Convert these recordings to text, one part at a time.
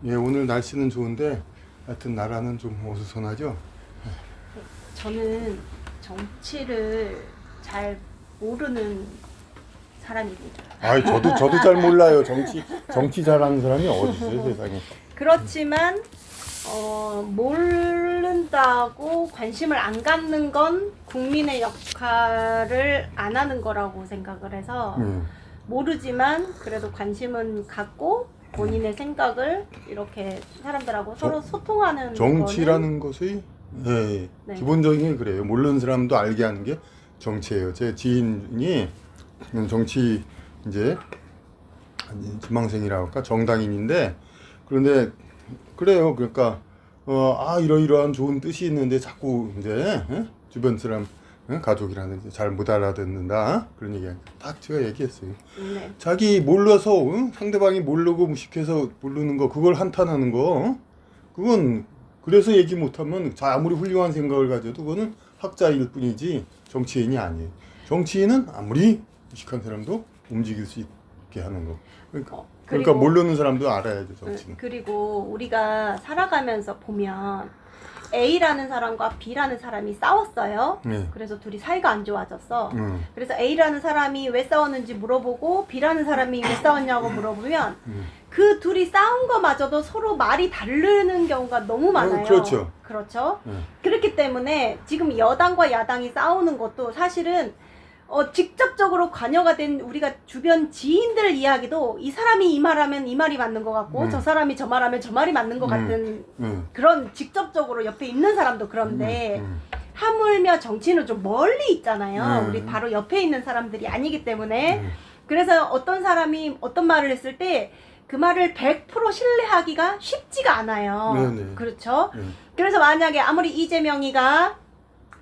예, 오늘 날씨는 좋은데 하여튼 나라는 좀 어수선하죠. 저는 정치를 잘 모르는 사람입니다. 아이, 저도 잘 몰라요. 정치 잘하는 사람이 어디 있어요, 세상에. 그렇지만 모른다고 관심을 안 갖는 건 국민의 역할을 안 하는 거라고 생각을 해서 모르지만 그래도 관심은 갖고 본인의 생각을 이렇게 사람들하고 서로 소통하는 정치라는 것이 예, 네. 기본적인 게 그래요. 모르는 사람도 알게 하는 게 정치예요. 제 지인이 정치 이제 지망생이라고 할까 정당인인데 그런데 그래요. 그러니까 이러이러한 좋은 뜻이 있는데 자꾸 이제 주변 사람 가족이라든지 잘 못 알아듣는다 그런 얘기 딱 제가 얘기했어요. 네. 자기 몰라서 상대방이 모르고 무식해서 모르는 거 그걸 한탄하는 거 그건 그래서 얘기 못하면 아무리 훌륭한 생각을 가져도 그거는 학자일 뿐이지 정치인이 아니에요. 정치인은 아무리 무식한 사람도 움직일 수 있게 하는 거. 그러니까 모르는 사람도 알아야죠 정치는. 그리고 우리가 살아가면서 보면 A라는 사람과 B라는 사람이 싸웠어요. 그래서 둘이 사이가 안 좋아졌어. 그래서 A라는 사람이 왜 싸웠는지 물어보고 B라는 사람이 왜 싸웠냐고 물어보면 그 둘이 싸운 거마저도 서로 말이 다르는 경우가 너무 많아요. 그렇죠. 그렇죠. 그렇기 때문에 지금 여당과 야당이 싸우는 것도 사실은 직접적으로 관여가 된 우리가 주변 지인들 이야기도 이 사람이 이 말하면 이 말이 맞는 것 같고 저 사람이 저 말하면 저 말이 맞는 것 같은 그런 직접적으로 옆에 있는 사람도 그런데 하물며 정치는 좀 멀리 있잖아요. 우리 바로 옆에 있는 사람들이 아니기 때문에 그래서 어떤 사람이 어떤 말을 했을 때 그 말을 100% 신뢰하기가 쉽지가 않아요. 네네. 그렇죠. 그래서 만약에 아무리 이재명이가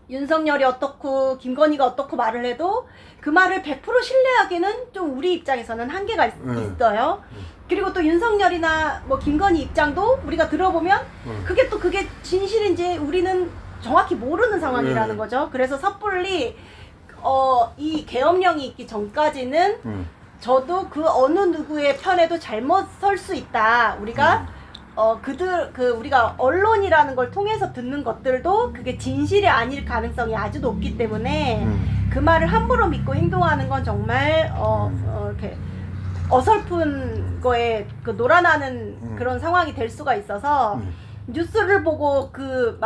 윤석열이 어떻고 김건희가 어떻고 말을 해도 그 말을 100% 신뢰하기는 좀 우리 입장에서는 한계가 있어요. 그리고 또 윤석열이나 뭐 김건희 입장도 우리가 들어보면 그게 진실인지 우리는 정확히 모르는 상황이라는 거죠. 그래서 섭불리 이 계엄령이 있기 전까지는 저도 그 어느 누구의 편에도 잘못 설 수 있다. 우리가 우리가 언론이라는 걸 통해서 듣는 것들도 그게 진실이 아닐 가능성이 아주 높기 때문에 그 말을 함부로 믿고 행동하는 건 정말 이렇게 어설픈 거에 그 놀아나는 그런 상황이 될 수가 있어서 뉴스를 보고 그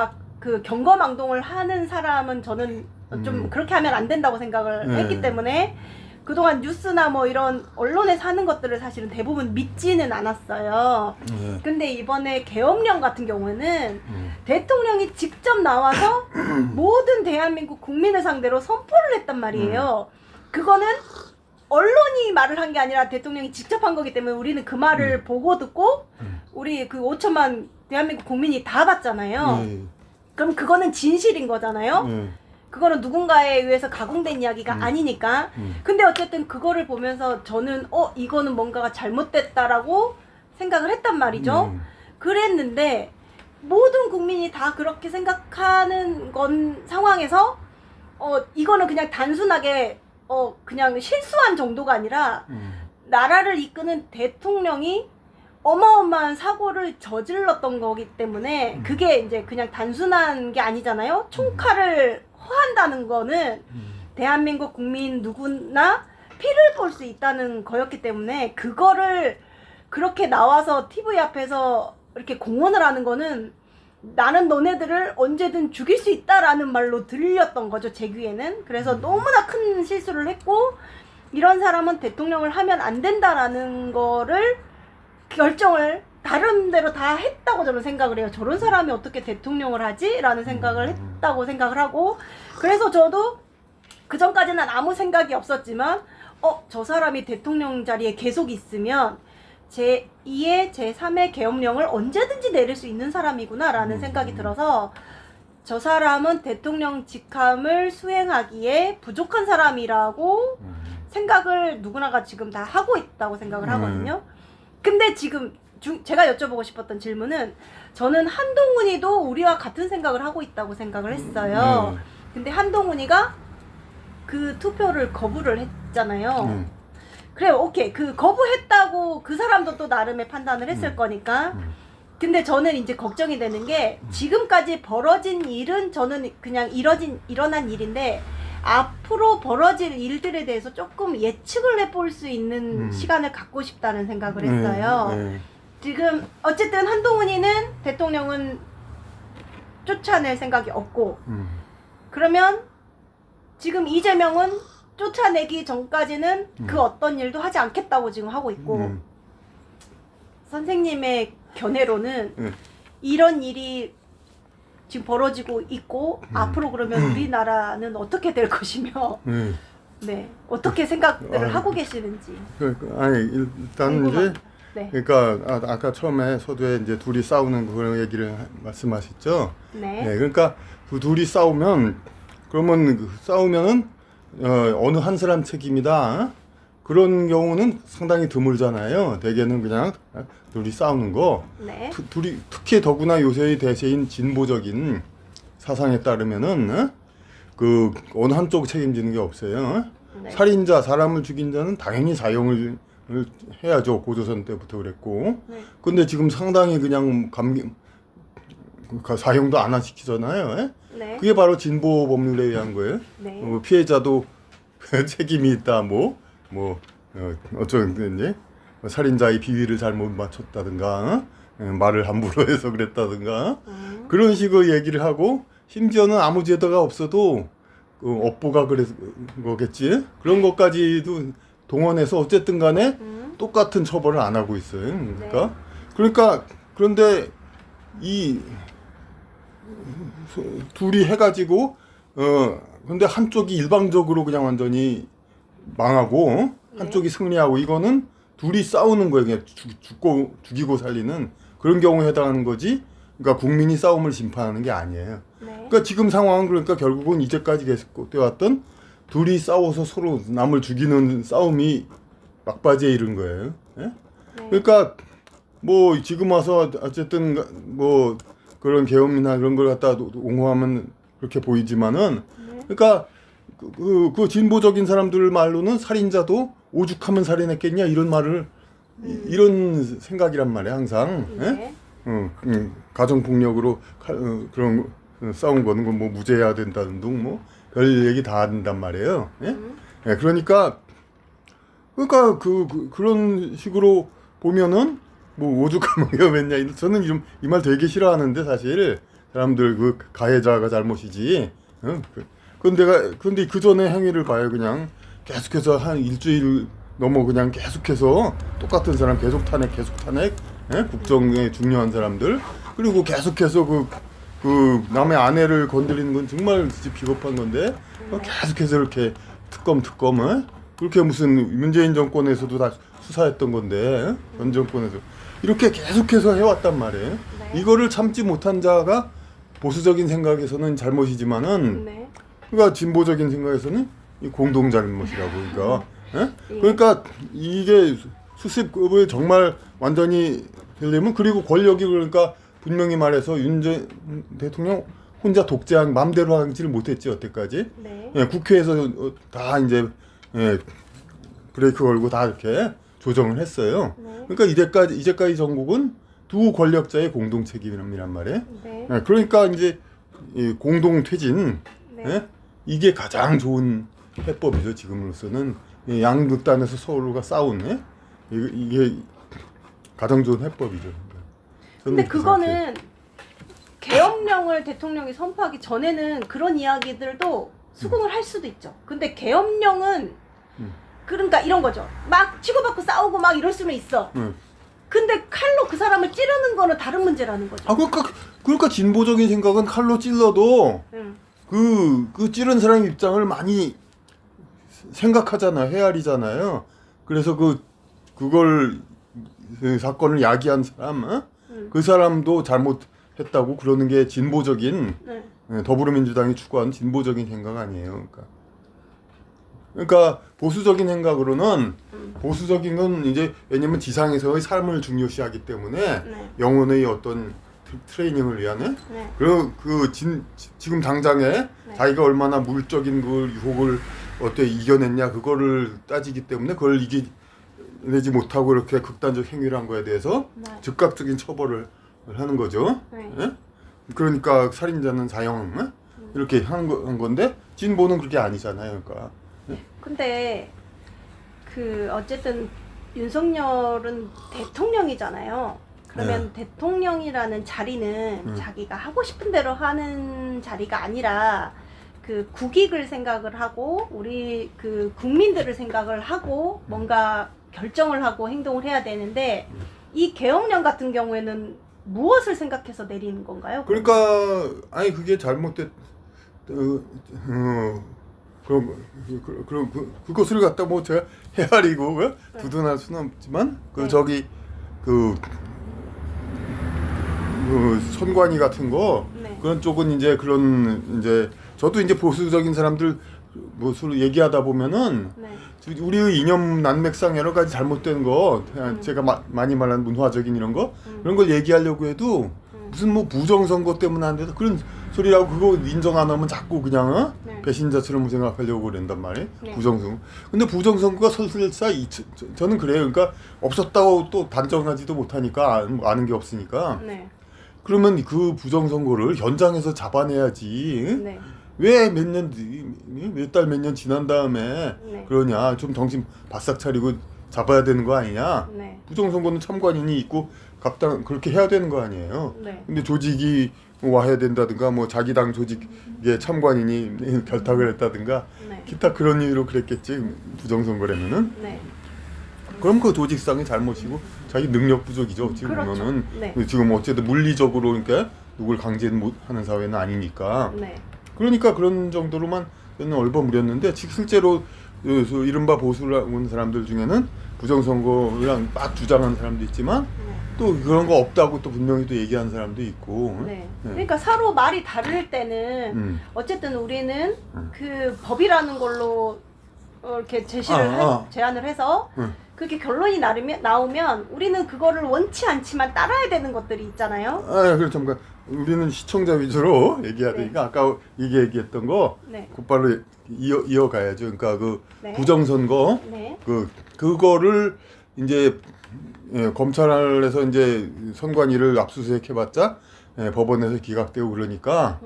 경거망동을 하는 사람은 저는 좀 그렇게 하면 안 된다고 생각을 했기 때문에 그동안 뉴스나 뭐 이런 언론에서 하는 것들을 사실은 대부분 믿지는 않았어요. 근데 이번에 계엄령 같은 경우는 대통령이 직접 나와서 모든 대한민국 국민을 상대로 선포를 했단 말이에요. 그거는 언론이 말을 한 게 아니라 대통령이 직접 한 거기 때문에 우리는 그 말을 보고 듣고 우리 그 5천만 대한민국 국민이 다 봤잖아요. 그럼 그거는 진실인 거잖아요. 그거는 누군가에 의해서 가공된 이야기가 아니니까. 근데 어쨌든 그거를 보면서 저는 이거는 뭔가가 잘못됐다라고 생각을 했단 말이죠. 그랬는데 모든 국민이 다 그렇게 생각하는 상황에서 이거는 그냥 단순하게 그냥 실수한 정도가 아니라 나라를 이끄는 대통령이 어마어마한 사고를 저질렀던 거기 때문에 그게 이제 그냥 단순한 게 아니잖아요. 총칼을 허한다는 거는 대한민국 국민 누구나 피를 볼 수 있다는 거였기 때문에 그거를 그렇게 나와서 TV 앞에서 이렇게 공언을 하는 거는 나는 너네들을 언제든 죽일 수 있다라는 말로 들렸던 거죠, 제 귀에는. 그래서 너무나 큰 실수를 했고 이런 사람은 대통령을 하면 안 된다라는 거를 결정을 다른 데로 다 했다고 저는 생각을 해요. 저런 사람이 어떻게 대통령을 하지? 라는 생각을 했다고 생각을 하고 그래서 저도 그 전까지는 아무 생각이 없었지만 저 사람이 대통령 자리에 계속 있으면 제2의 제3의 계엄령을 언제든지 내릴 수 있는 사람이구나 라는 생각이 들어서 저 사람은 대통령 직함을 수행하기에 부족한 사람이라고 생각을 누구나가 지금 다 하고 있다고 생각을 하거든요. 근데 지금 제가 여쭤보고 싶었던 질문은 저는 한동훈이도 우리와 같은 생각을 하고 있다고 생각을 했어요. 근데 한동훈이가 그 투표를 거부를 했잖아요. 그래요. 오케이. 그 거부했다고 그 사람도 또 나름의 판단을 했을 거니까 근데 저는 이제 걱정이 되는 게 지금까지 벌어진 일은 저는 그냥 일어난 일인데 앞으로 벌어질 일들에 대해서 조금 예측을 해볼 수 있는 시간을 갖고 싶다는 생각을 했어요. 지금 어쨌든 한동훈이는 대통령은 쫓아낼 생각이 없고 그러면 지금 이재명은 쫓아내기 전까지는 그 어떤 일도 하지 않겠다고 지금 하고 있고 선생님의 견해로는 이런 일이 지금 벌어지고 있고 앞으로 그러면 우리나라는 어떻게 될 것이며 네 어떻게 생각들을 하고 계시는지. 아니 일단 이제 네. 그러니까 아까 처음에 서두에 이제 둘이 싸우는 그런 얘기를 말씀하셨죠. 네. 네, 그러니까 그 둘이 싸우면 그러면 싸우면은 어느 한 사람 책임이다. 그런 경우는 상당히 드물잖아요. 대개는 그냥 둘이 싸우는 거. 네. 둘이 특히 더구나 요새의 대세인 진보적인 사상에 따르면은 그 어느 한쪽 책임지는 게 없어요. 네. 살인자, 사람을 죽인 자는 당연히 사형을 해야죠. 고조선 때부터 그랬고. 네. 근데 지금 상당히 그냥 사형도 안 시키잖아요. 네. 그게 바로 진보 법률에 의한 거예요. 네. 피해자도 책임이 있다. 어쩌든지 살인자의 비위를 잘못 맞췄다든가 말을 함부로 해서 그랬다든가 그런 식으로 얘기를 하고 심지어는 아무 죄가 없어도 업보가 그랬 거겠지. 그런 것까지도 동원해서 어쨌든 간에 똑같은 처벌을 안 하고 있어요. 그러니까 그런데 이 둘이 해가지고 근데 한쪽이 일방적으로 그냥 완전히 망하고 한쪽이 승리하고 이거는 둘이 싸우는 거예요. 그냥 죽이고 살리는 그런 경우에 해당하는 거지. 그러니까 국민이 싸움을 심판하는 게 아니에요. 네. 그러니까 지금 상황은 그러니까 결국은 이제까지 계속되었던 둘이 싸워서 서로 남을 죽이는 싸움이 막바지에 이른 거예요. 예? 네. 그러니까 뭐 지금 와서 어쨌든 뭐 그런 계엄이나 그런 걸 갖다 옹호하면 그렇게 보이지만은 그러니까 그 진보적인 사람들 말로는 살인자도 오죽하면 살인했겠냐 이런 말을 이런 생각이란 말이야 항상. 네. 가정폭력으로 그런 싸운 거는 뭐 무죄해야 된다는 등 뭐 별 얘기 다 한단 말이에요. 예? 예, 그러니까 그런 식으로 보면은 뭐 오죽하면 위험했냐. 저는 이 말 되게 싫어하는데 사실 사람들 그 가해자가 잘못이지. 근데 그 전에 행위를 봐요. 그냥 계속해서 한 일주일 넘어 그냥 계속해서 똑같은 사람 계속 탄핵 예? 국정에 중요한 사람들 그리고 계속해서 그 남의 아내를 건드리는 건 정말 진짜 비겁한 건데 계속해서 이렇게 특검 그렇게 무슨 문재인 정권에서도 다 수사했던 건데 전 정권에서 이렇게 계속해서 해왔단 말이에요. 네. 이거를 참지 못한 자가 보수적인 생각에서는 잘못이지만은 그러니까 진보적인 생각에서는 이 공동 잘못이라고 그러니까 그러니까 이게 수습을 정말 완전히 되려면 그리고 권력이 그러니까 분명히 말해서 윤 대통령 혼자 독재한 맘대로 하지를 못했지 여태까지. 네. 예, 국회에서 다 이제 브레이크 걸고 다 이렇게 조정을 했어요. 네. 그러니까 이제까지 전국은 두 권력자의 공동 책임이란 말이에요. 네. 예, 그러니까 이제 이 공동 퇴진 예? 이게 가장 좋은 해법이죠 지금으로서는 양극단에서 서로가 싸운 이게 가장 좋은 해법이죠. 근데 그거는 계엄령을 대통령이 선포하기 전에는 그런 이야기들도 수긍을 할 수도 있죠. 근데 계엄령은 그러니까 이런 거죠. 막 치고받고 싸우고 막 이럴 수는 있어. 근데 칼로 그 사람을 찌르는 거는 다른 문제라는 거죠. 그러니까 진보적인 생각은 칼로 찔러도 그 찌른 사람 입장을 많이 생각하잖아요. 헤아리잖아요. 그래서 그걸 그 사건을 야기한 사람, 그 사람도 잘못했다고 그러는 게 진보적인 더불어민주당이 추구하는 진보적인 생각 아니에요. 그러니까 보수적인 생각으로는 보수적인 건 이제 왜냐면 지상에서의 삶을 중요시하기 때문에 영혼의 어떤 트레이닝을 위한 그리고 지금 당장에 자기가 얼마나 물적인 그 유혹을 어떻게 이겨냈냐 그거를 따지기 때문에 그걸 이겨내지 못하고 이렇게 극단적 행위를 한 거에 대해서 즉각적인 처벌을 하는 거죠. 네. 예? 그러니까 살인자는 사형 이렇게 한 건데 진보는 그게 아니잖아요. 그러니까 근데 어쨌든 윤석열은 대통령이잖아요. 그러면 대통령이라는 자리는 자기가 하고 싶은 대로 하는 자리가 아니라 국익을 생각을 하고 우리 국민들을 생각을 하고 뭔가 결정을 하고 행동을 해야 되는데 이 계엄령 같은 경우에는 무엇을 생각해서 내리는 건가요? 그러니까 아니 그게 잘못됐 그럼 그것을 갖다 뭐 제가 헤아리고 두둔할 수는 없지만 저기 그 선관위 같은 거 그런 쪽은 이제 그런 이제 저도 이제 보수적인 사람들 무엇을 얘기하다 보면은 우리의 이념 난맥상 여러 가지 잘못된 거 제가 많이 말하는 문화적인 이런 거 그런 걸 얘기하려고 해도 무슨 뭐 부정선거 때문에 안 돼서 그런 소리라고 그거 인정 안 하면 자꾸 그냥 배신자처럼 생각하려고 그런단 말이에요. 부정선거. 근데 부정선거가 설사 저는 그래요. 그러니까 없었다고 또 단정하지도 못하니까 아는 게 없으니까. 그러면 그 부정선거를 현장에서 잡아내야지. 왜 몇 달 몇 년 지난 다음에 그러냐. 좀 정신 바싹 차리고 잡아야 되는 거 아니냐. 부정선거는 참관인이 있고 각당 그렇게 해야 되는 거 아니에요. 근데 조직이 와야 된다든가 뭐 자기 당 조직에 참관인이 결탁을 했다든가 기타 그런 이유로 그랬겠지. 부정선거라면은. 그럼 그 조직상의 잘못이고 자기 능력 부족이죠. 지금 보면은 지금 어쨌든 물리적으로 그러니까 누굴 강제하는 사회는 아니니까. 그러니까 그런 정도로만 얼버무렸는데 실제로 이른바 보수를 온 사람들 중에는 부정선거랑 막 주장하는 사람도 있지만 또 그런 거 없다고 또 분명히 또 얘기하는 사람도 있고. 그러니까 서로 말이 다를 때는 어쨌든 우리는 법이라는 걸로 이렇게 제안을 해서 그게 결론이 나오면 우리는 그거를 원치 않지만 따라야 되는 것들이 있잖아요. 그렇죠. 그러니까 우리는 시청자 위주로 얘기해야 되니까 아까 얘기했던 거 곧바로 이어가야죠. 그러니까 부정선거 그거를 이제 검찰에서 이제 선관위를 압수수색해봤자 법원에서 기각되고 그러니까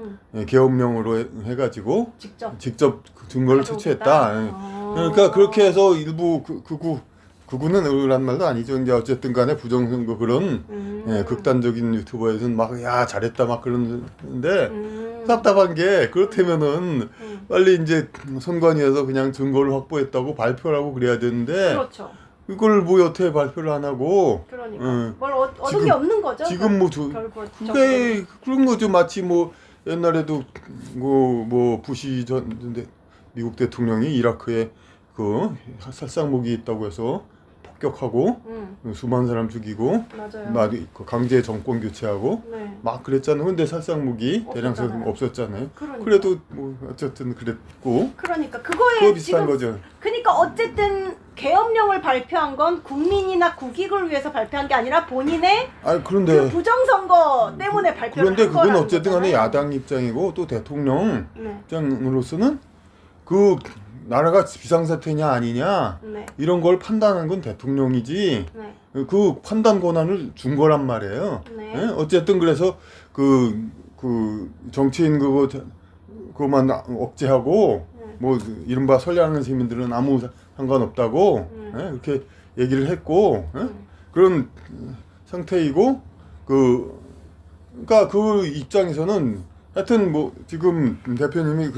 계엄령으로 해가지고 직접 증거를 채취했다. 그러니까 그렇게 해서 일부 극우는 의란 말도 아니죠. 이제 어쨌든 간에 부정선거 그런 극단적인 유튜버에서는 막 야 잘했다 막 그러는데 답답한 게 그렇다면은 빨리 이제 선관위에서 그냥 증거를 확보했다고 발표를 하고 그래야 되는데 이걸 뭐 여태 발표를 안 하고 뭘 얻은 게 없는 거죠. 지금 뭐 그게 그런 거죠. 마치 뭐 옛날에도 뭐 부시 전 미국 대통령이 이라크에 그 살상무기 있다고 해서 폭격하고 수많은 사람 죽이고 강제 정권 교체하고 막 그랬잖아요. 근데 살상무기 대량성 없었잖아요. 그래도 뭐 어쨌든 그랬고. 그러니까 그거에 그거 비슷한 거죠. 그러니까 어쨌든 계엄령을 발표한 건 국민이나 국익을 위해서 발표한 게 아니라 본인의 그 부정선거 때문에 발표를 한 거라는 거잖아요. 그런데 그건 어쨌든 간에 야당 입장이고 또 대통령 입장으로서는 그 나라가 비상사태냐 아니냐 이런 걸 판단하는 건 대통령이지 그 판단 권한을 준 거란 말이에요. 어쨌든 그래서 그 정치인 그거만 억제하고 뭐 이른바 선량한 시민들은 아무 상관없다고 이렇게 얘기를 했고 그런 상태이고 그러니까 그 입장에서는 하여튼 뭐 지금 대표님이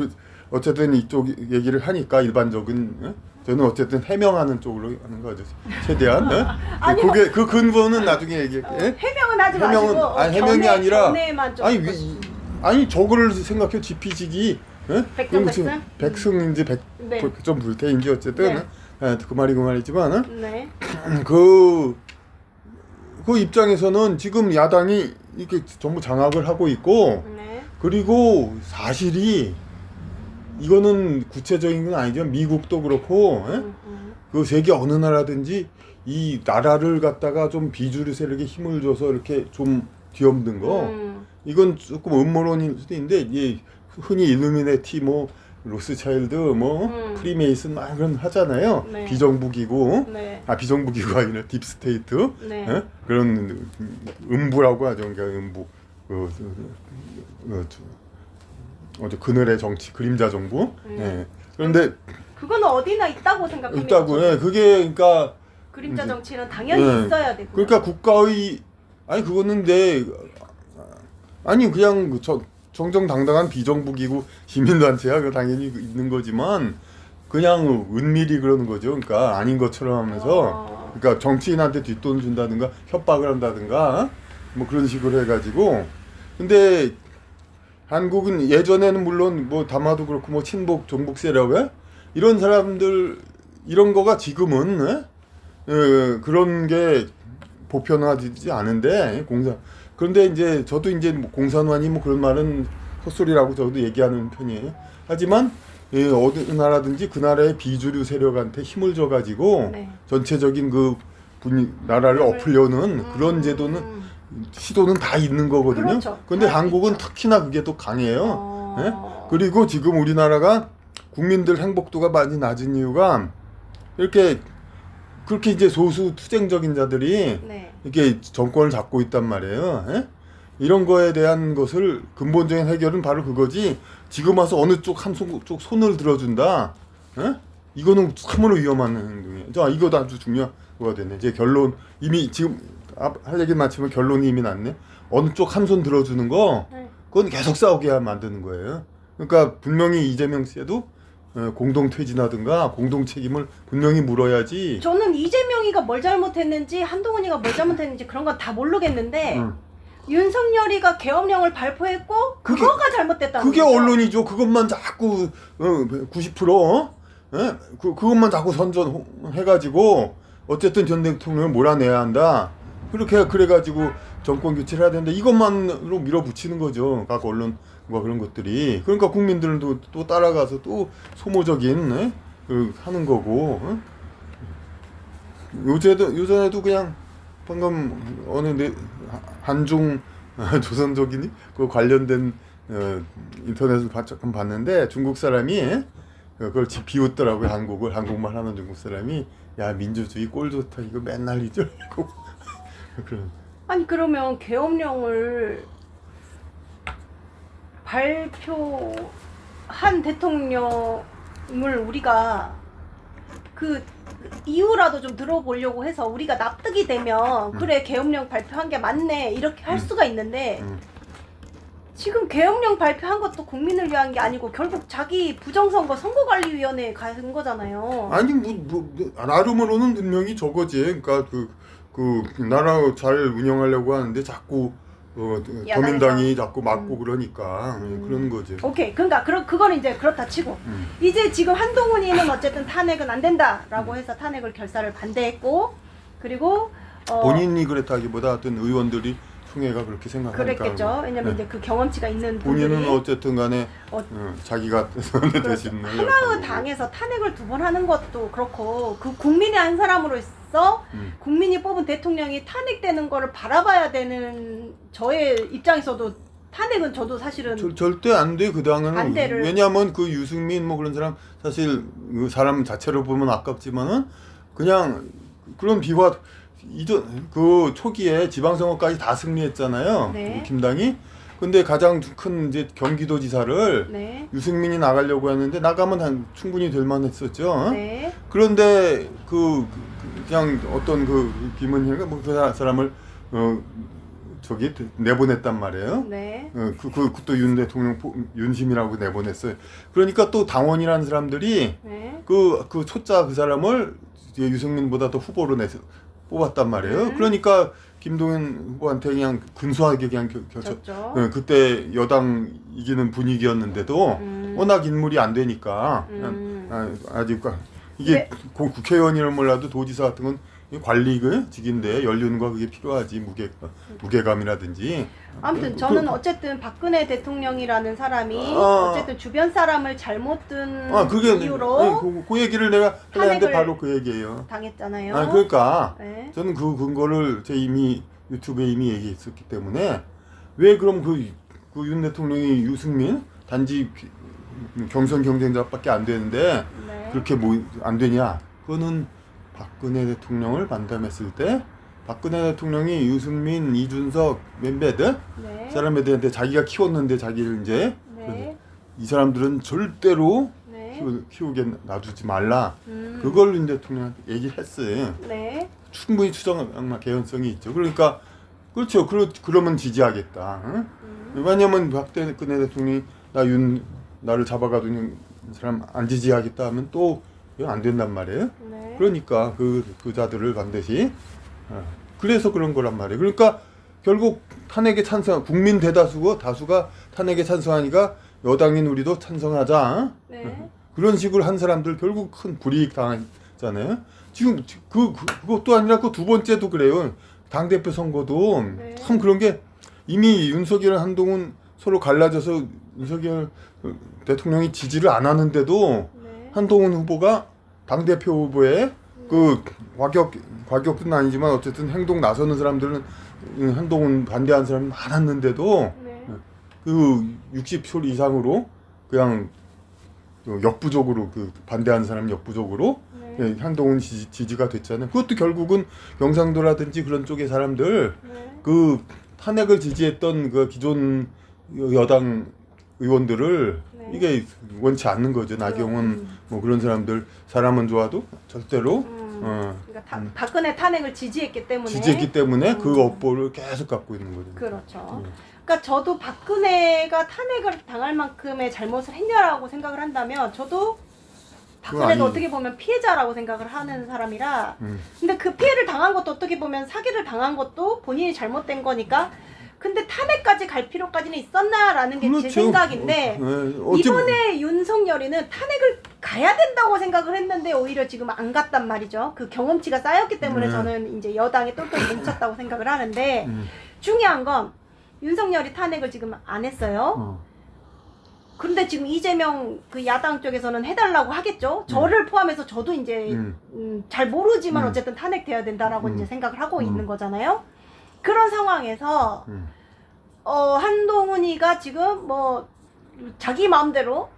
어쨌든 이쪽 얘기를 하니까 일반적인 저는 어쨌든 해명하는 쪽으로 하는 거죠. 최대한. 아니, 그게 그 근본은 나중에 얘기할게. 해명은 하지 마시고. 아니 해명이 아니라 좀 아니 저거를 생각해 지피지기. 백전 백승인지 백점 불태인지 어쨌든 그 말이 그 말이지만 그 입장에서는 지금 야당이 이렇게 전부 장악을 하고 있고 그리고 사실이 이거는 구체적인 건 아니지만 미국도 그렇고 그 세계 어느 나라든지 이 나라를 갖다가 좀 비주류 세력에 힘을 줘서 이렇게 좀 뒤엎는 거 이건 조금 음모론일 수도 있는데 흔히 일루미네티 뭐 로스차일드 뭐 프리메이슨 막 그런 하잖아요. 네. 비정부기구. 네. 비정부기구가 아니라 딥스테이트. 네. 예? 그런 음부라고 하죠. 그러니까 음부. 그늘의 정치, 그림자 정부. 예. 그런데 그거는 어디나 있다고 생각합니다. 있다고. 예. 그게 그러니까 그림자 정치는 당연히 예. 있어야 되고. 그러니까 국가의 아니 그거는 아니 그냥 정정당당한 비정부기구 시민단체야 그 당연히 있는 거지만 그냥 은밀히 그러는 거죠. 그러니까 아닌 것처럼 하면서 그러니까 정치인한테 뒷돈 준다든가 협박을 한다든가 뭐 그런 식으로 해가지고 근데 한국은 예전에는 물론 뭐 담화도 그렇고 뭐 친북 종북 세력에 이런 사람들 이런 거가 지금은 그런 게 보편화되지 않은데 그런데 이제 저도 이제 뭐 공산화니 뭐 그런 말은 헛소리라고 저도 얘기하는 편이에요. 하지만 어느 나라든지 그 나라의 비주류 세력한테 힘을 줘가지고 네. 전체적인 그 나라를 엎으려는 그런 제도는 시도는 다 있는 거거든요. 그렇죠. 그런데 다 한국은 있죠. 특히나 그게 또 강해요. 예? 그리고 지금 우리나라가 국민들 행복도가 많이 낮은 이유가 이렇게 그렇게 이제 소수 투쟁적인 자들이 네. 이렇게 정권을 잡고 있단 말이에요. 예? 이런 거에 대한 것을 근본적인 해결은 바로 그거지. 지금 와서 어느 쪽 한쪽 손을 들어준다. 예? 이거는 참으로 위험한 행동이에요. 자, 이거도 아주 중요한 거가 되네. 이제 결론 이미 지금 할 얘기 마치면 결론이 이미 났네. 어느 쪽 한 손 들어주는 거, 그건 계속 싸우게 만드는 거예요. 그러니까 분명히 이재명 씨도 공동 퇴진하든가 공동 책임을 분명히 물어야지. 저는 이재명이가 뭘 잘못했는지 한동훈이가 뭘 잘못했는지 그런 건 다 모르겠는데 윤석열이가 계엄령을 발표했고 그거가 잘못됐다는 그게 거죠. 언론이죠. 그것만 자꾸 90% 그것만 자꾸 선전해가지고 어쨌든 전 대통령을 몰아내야 한다. 그래가지고 정권 교체를 해야 되는데 이것만으로 밀어붙이는 거죠. 각 언론과 그런 것들이. 그러니까 국민들도 또 따라가서 또 소모적인 하는 거고. 요전에도 그냥 방금 어느 한중 조선족이니 그 관련된 인터넷을 잠깐 봤는데 중국 사람이 그걸 비웃더라고요. 한국말 하는 중국 사람이 야 민주주의 꼴 좋다 이거 맨날 잊으려고 그런. 아니 그러면 계엄령을 발표한 대통령을 우리가 그 이유라도 좀 들어보려고 해서 우리가 납득이 되면 그래 계엄령 발표한 게 맞네 이렇게 할 수가 있는데 지금 계엄령 발표한 것도 국민을 위한 게 아니고 결국 자기 부정선거 선거관리위원회에 간 거잖아요. 아니 나름으로는 분명히 저거지. 그러니까 그 나라 잘 운영하려고 하는데 자꾸 더민당이 자꾸 막고 그러니까 그런 거지. 오케이. 그러니까 그거는 이제 그렇다 치고 이제 지금 한동훈이는 어쨌든 탄핵은 안 된다라고 해서 탄핵을 결사를 반대했고 그리고 본인이 그랬다기보다 하여튼 의원들이 총회가 그렇게 생각하니까 그랬겠죠. 왜냐면 이제 그 경험치가 있는 분들이 본인은 어쨌든 간에 자기가 대신 하나의 당에서 탄핵을 2번 하는 것도 그렇고 그 국민의 한 사람으로서 국민이 뽑은 대통령이 탄핵되는 거를 바라봐야 되는 저의 입장에서도 탄핵은 저도 사실은 절대 안 돼. 그 당은 반대를. 왜냐하면 그 유승민 뭐 그런 사람 사실 그 사람 자체로 보면 아깝지만은 그냥 그런 비화 이전 그 초기에 지방선거까지 다 승리했잖아요. 네. 김당이. 근데 가장 큰 이제 경기도지사를 네. 유승민이 나가려고 했는데 나가면 충분히 될 만했었죠. 네. 그런데 그냥 어떤 김은혜가 뭐 그 사람을 저기 내보냈단 말이에요. 네. 또 윤 대통령 윤심이라고 내보냈어요. 그러니까 또 당원이라는 사람들이 네. 그 초짜 그 사람을 유승민보다 더 후보로 뽑았단 말이에요. 그러니까 김동연 후보한테 그냥 근소하게 그냥 졌죠. 그때 여당 이기는 분위기였는데도 워낙 인물이 안 되니까 아직 이게 국회의원이라 몰라도 도지사 같은 건 관리직인데 연륜과 그게 필요하지 무게감이라든지. 아무튼 저는 어쨌든 박근혜 대통령이라는 사람이 어쨌든 주변 사람을 잘못 든 이유로 그 얘기를 내가 하려는데 탄핵을 바로 그 얘기예요. 당했잖아요. 그러니까 네. 저는 그 근거를 이미 유튜브에 이미 얘기했었기 때문에 왜 그럼 그 윤 대통령이 유승민 단지 경선 경쟁자밖에 안 되는데 네. 그렇게 뭐 안 되냐? 그거는 박근혜 대통령을 반담했을 때 박근혜 대통령이 유승민, 이준석 몇몇 네. 사람에 대한테 자기가 키웠는데 자기를 이제 네. 이 사람들은 절대로 네. 키우게 놔두지 말라. 음. 그걸 윤 대통령한테 얘기를 했어요. 네. 충분히 추정 개연성이 있죠. 그러니까 그렇죠. 그러면 지지하겠다. 응? 왜냐면 박근혜 대통령이 나를 잡아가두는 사람 안 지지하겠다 하면 또 이거 안 된단 말이에요. 네. 그러니까 그 자들을 반드시 그래서 그런 거란 말이에요. 그러니까 결국 탄핵에 찬성 국민 다수가 탄핵에 찬성하니까 여당인 우리도 찬성하자. 네. 그런 식으로 한 사람들 결국 큰 불이익 당하잖아요. 지금 그것도 아니라 그 두 번째도 그래요. 당 대표 선거도 네. 참 그런 게 이미 윤석열 한동훈 서로 갈라져서 윤석열 대통령이 지지를 안 하는데도 네. 한동훈 후보가 당 대표 후보에 그 과격은 아니지만 어쨌든 행동 나서는 사람들은 한동훈 반대한 사람이 많았는데도 네. 그 60표 이상으로 그냥 역부족으로 그 반대하는 사람이 역부족으로 네. 한동훈 지지가 됐잖아요. 그것도 결국은 경상도라든지 그런 쪽의 사람들 네. 그 탄핵을 지지했던 그 기존 여당 의원들을 네. 이게 원치 않는 거죠. 나경원 뭐 그런 사람들 사람은 좋아도 절대로 그러니까 박근혜 탄핵을 지지했기 때문에 지지했기 때문에 그 업보를 계속 갖고 있는 거죠. 그렇죠. 그러니까 저도 박근혜가 탄핵을 당할 만큼의 잘못을 했냐라고 생각을 한다면 저도 박근혜도 아니죠. 어떻게 보면 피해자라고 생각을 하는 사람이라 근데 그 피해를 당한 것도 어떻게 보면 사기를 당한 것도 본인이 잘못된 거니까 근데 탄핵까지 갈 필요까지는 있었나라는 게 제 그렇죠. 생각인데 이번에 윤석열이는 탄핵을 가야 된다고 생각을 했는데 오히려 지금 안 갔단 말이죠. 그 경험치가 쌓였기 때문에 저는 이제 여당에 똘똘 뭉쳤다고 생각을 하는데 중요한 건 윤석열이 탄핵을 지금 안 했어요. 그런데 지금 이재명 그 야당 쪽에서는 해달라고 하겠죠. 저를 포함해서 저도 이제 잘 모르지만 어쨌든 탄핵돼야 된다라고 이제 생각을 하고 있는 거잖아요. 그런 상황에서 한동훈이가 지금 뭐 자기 마음대로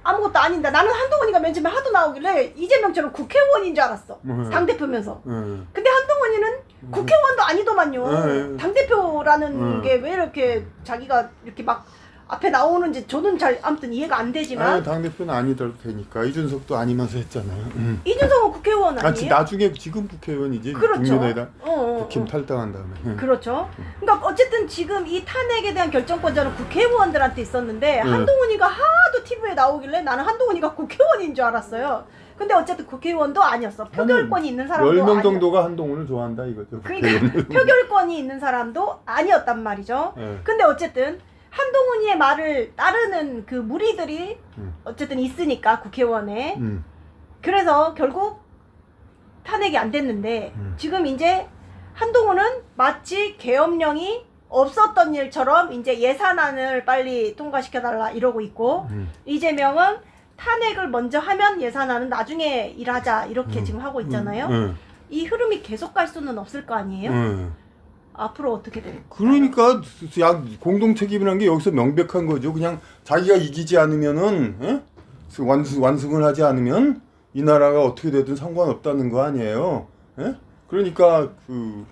아무것도 아닌데 나는 한동훈이가 맨 처음에 하도 나오길래 이재명처럼 국회의원인 줄 알았어. 당대표면서. 근데 한동훈이는 국회의원도 아니더만요. 당대표라는 게 왜 이렇게 자기가 이렇게 막 앞에 나오는지 저는 잘 아무튼 이해가 안 되지만 당대표는 아니더라도 되니까 이준석도 아니면서 했잖아요. 이준석은 국회의원 아니에요? 나중에 지금 국회의원이지. 그렇죠. 국민의당 국힘 탈당한 다음에. 그렇죠. 그러니까 어쨌든 지금 이 탄핵에 대한 결정권자는 국회의원들한테 있었는데 한동훈이가 하도 TV에 나오길래 나는 한동훈이가 국회의원인 줄 알았어요. 근데 어쨌든 국회의원도 아니었어. 표결권이 있는 사람도 10명 정도가 한동훈을 좋아한다 이거죠. 그러니까 표결권이 있는 사람도 아니었단 말이죠. 네. 근데 어쨌든 한동훈이의 말을 따르는 그 무리들이 어쨌든 있으니까 국회의원에 그래서 결국 탄핵이 안 됐는데 지금 이제 한동훈은 마치 계엄령이 없었던 일처럼 이제 예산안을 빨리 통과시켜달라 이러고 있고 이재명은 탄핵을 먼저 하면 예산안은 나중에 일하자 이렇게 지금 하고 있잖아요. 이 흐름이 계속 갈 수는 없을 거 아니에요? 앞으로 어떻게 될까요? 그러니까 공동 책임이라는 게 여기서 명백한 거죠. 그냥 자기가 이기지 않으면은 완승을 하지 않으면 이 나라가 어떻게 되든 상관없다는 거 아니에요. 그러니까 그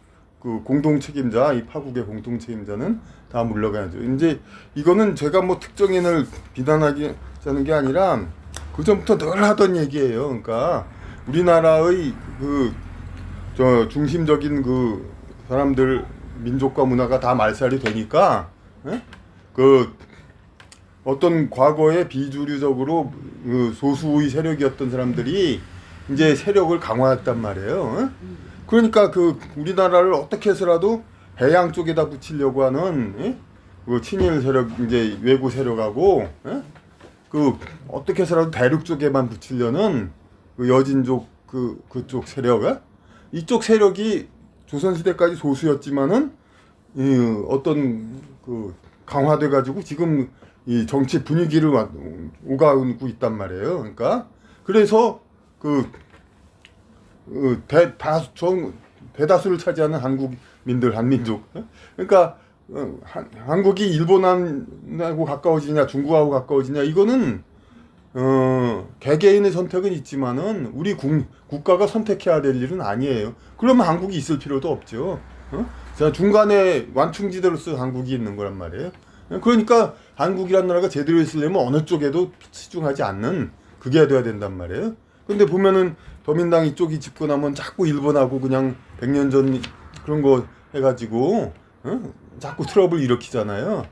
공동 책임자, 이 파국의 공동 책임자는 다 물러가야죠. 이제 이거는 제가 뭐 특정인을 비난하자는 게 아니라 그 전부터 늘 하던 얘기예요. 그러니까 우리나라의 중심적인 사람들 민족과 문화가 다 말살이 되니까 어떤 과거에 비주류적으로 소수의 세력이었던 사람들이 이제 세력을 강화했단 말이에요. 그러니까 우리나라를 어떻게 해서라도 해양 쪽에다 붙이려고 하는 친일 세력 이제 외구 세력하고 어떻게 해서라도 대륙 쪽에만 붙이려는 여진족 그쪽 세력 이쪽 세력이 조선시대까지 소수였지만은 어떤 강화돼 가지고 지금 이 정치 분위기를 오가고 있단 말이에요. 그러니까 그래서 대다수를 차지하는 한국민들 한민족 그러니까 한국이 일본하고 가까워지냐 중국하고 가까워지냐 이거는 개개인의 선택은 있지만은 우리 국가가 선택해야 될 일은 아니에요. 그러면 한국이 있을 필요도 없죠. 자, 중간에 완충지대로서 한국이 있는 거란 말이에요. 그러니까 한국이란 나라가 제대로 있으려면 어느 쪽에도 치중하지 않는 그게 돼야 된단 말이에요. 근데 보면은 더민당 이쪽이 집권하면 자꾸 일본하고 그냥 100년 전 그런 거 해가지고 자꾸 트러블 일으키잖아요.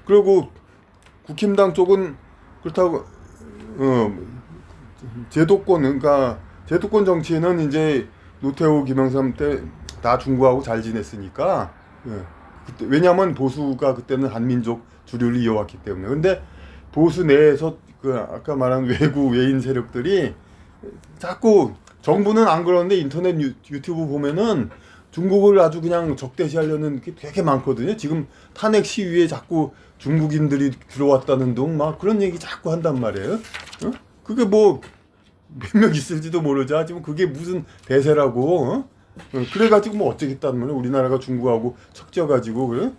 그리고 국힘당 쪽은 그렇다고 제도권 그러니까 제도권 정치는 이제 노태우 김영삼 때 다 중국하고 잘 지냈으니까 그때, 왜냐하면 보수가 그때는 한민족 주류를 이어왔기 때문에. 근데 보수 내에서 그 아까 말한 외인 세력들이 자꾸 정부는 안 그러는데 인터넷 유튜브 보면은 중국을 아주 그냥 적대시하려는 게 되게 많거든요. 지금 탄핵 시위에 자꾸 중국인들이 들어왔다는 둥 막 그런 얘기 자꾸 한단 말이에요. 그게 뭐 몇 명 있을지도 모르죠. 지금 그게 무슨 대세라고. 그래가지고 뭐 어쩌겠다는 말이에요. 우리나라가 중국하고 척져가지고 그래.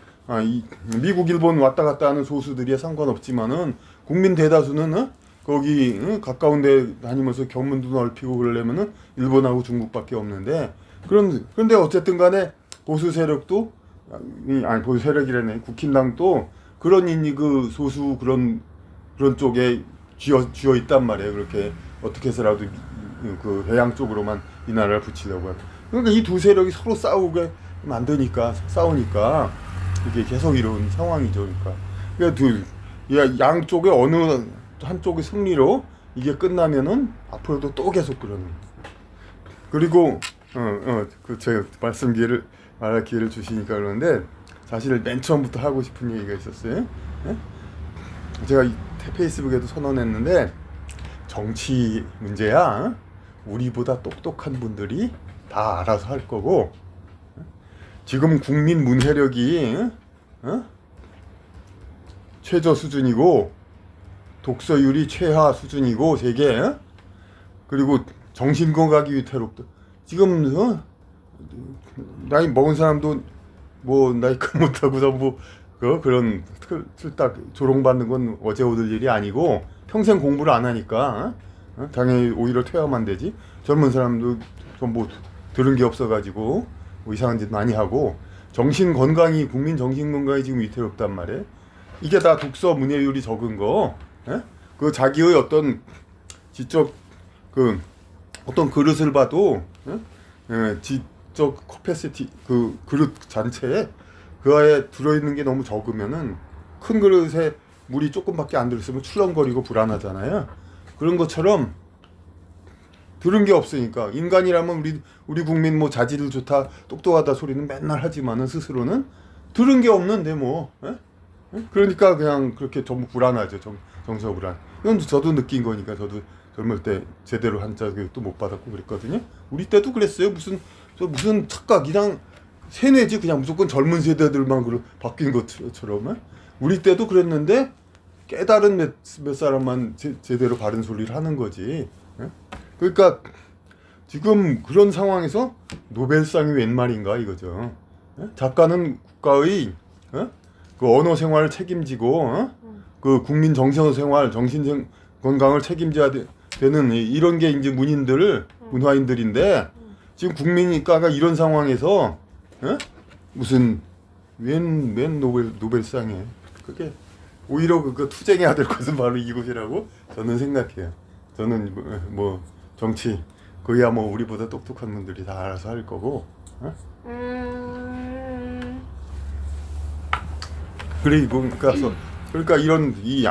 미국, 일본 왔다 갔다 하는 소수들이야 상관없지만은 국민 대다수는 거기 가까운 데 다니면서 견문도 넓히고 그러려면은 일본하고 중국밖에 없는데 그런데 어쨌든 간에 보수 세력도 보수 세력이라네 국힘당도 그런 그 소수 그런 쪽에 쥐어 있단 말이에요. 그렇게 어떻게 해서라도 그 해양 쪽으로만 이 나라를 붙이려고 하고. 그러니까 이 두 세력이 서로 싸우니까 이게 계속 이런 상황이죠. 그러니까 양쪽에 어느 한쪽의 승리로 이게 끝나면은 앞으로도 또 계속 그러는. 그리고 그 제가 말할 기회를 주시니까 그러는데 사실 맨 처음부터 하고 싶은 얘기가 있었어요. 제가 페이스북에도 선언했는데 정치 문제야 우리보다 똑똑한 분들이 다 알아서 할 거고 지금 국민 문해력이 최저 수준이고 독서율이 최하 수준이고 세계 그리고 정신건강이 위태롭다. 지금 나이 먹은 사람도 뭐 나이 큰 못하고서 뭐 그런 틀딱 조롱받는 건 어제 오늘 일이 아니고 평생 공부를 안 하니까 당연히 오히려 퇴화만 되지. 젊은 사람도 전부 들은 게 없어가지고 뭐 이상한 짓 많이 하고 국민 정신 건강이 지금 위태롭단 말이에요. 이게 다 독서 문해율이 적은 거. 그 자기의 어떤 지적 그 어떤 그릇을 봐도 지적 커패시티 그 그릇 전체에 그 안에 들어있는 게 너무 적으면은 큰 그릇에 물이 조금밖에 안 들었으면 출렁거리고 불안하잖아요. 그런 것처럼 들은 게 없으니까 인간이라면 우리 국민 뭐 자질 좋다 똑똑하다 소리는 맨날 하지만은 스스로는 들은 게 없는데 뭐 그러니까 그냥 그렇게 전부 불안하죠. 정서 불안. 이건 저도 느낀 거니까 저도 젊을 때 제대로 한자 교육도 못 받았고 그랬거든요. 우리 때도 그랬어요. 무슨 착각이랑 세뇌지 그냥 무조건 젊은 세대들만 바뀐 것처럼. 우리 때도 그랬는데 깨달은 몇 사람만 제대로 바른 소리를 하는 거지. 그러니까 지금 그런 상황에서 노벨상이 웬 말인가 이거죠. 작가는 국가의 그 언어 생활을 책임지고 그 국민 정신 건강을 책임져야 되는 이런 게 이제 문화인들인데 지금 국민가가 이런 상황에서 무슨 웬 노벨상이에요. 그게 오히려 그 투쟁해야 될 것은 바로 이곳이라고 저는 생각해요. 저는 뭐 정치 거기야 뭐 우리보다 똑똑한 분들이 다 알아서 할 거고. 그러니까 이런 이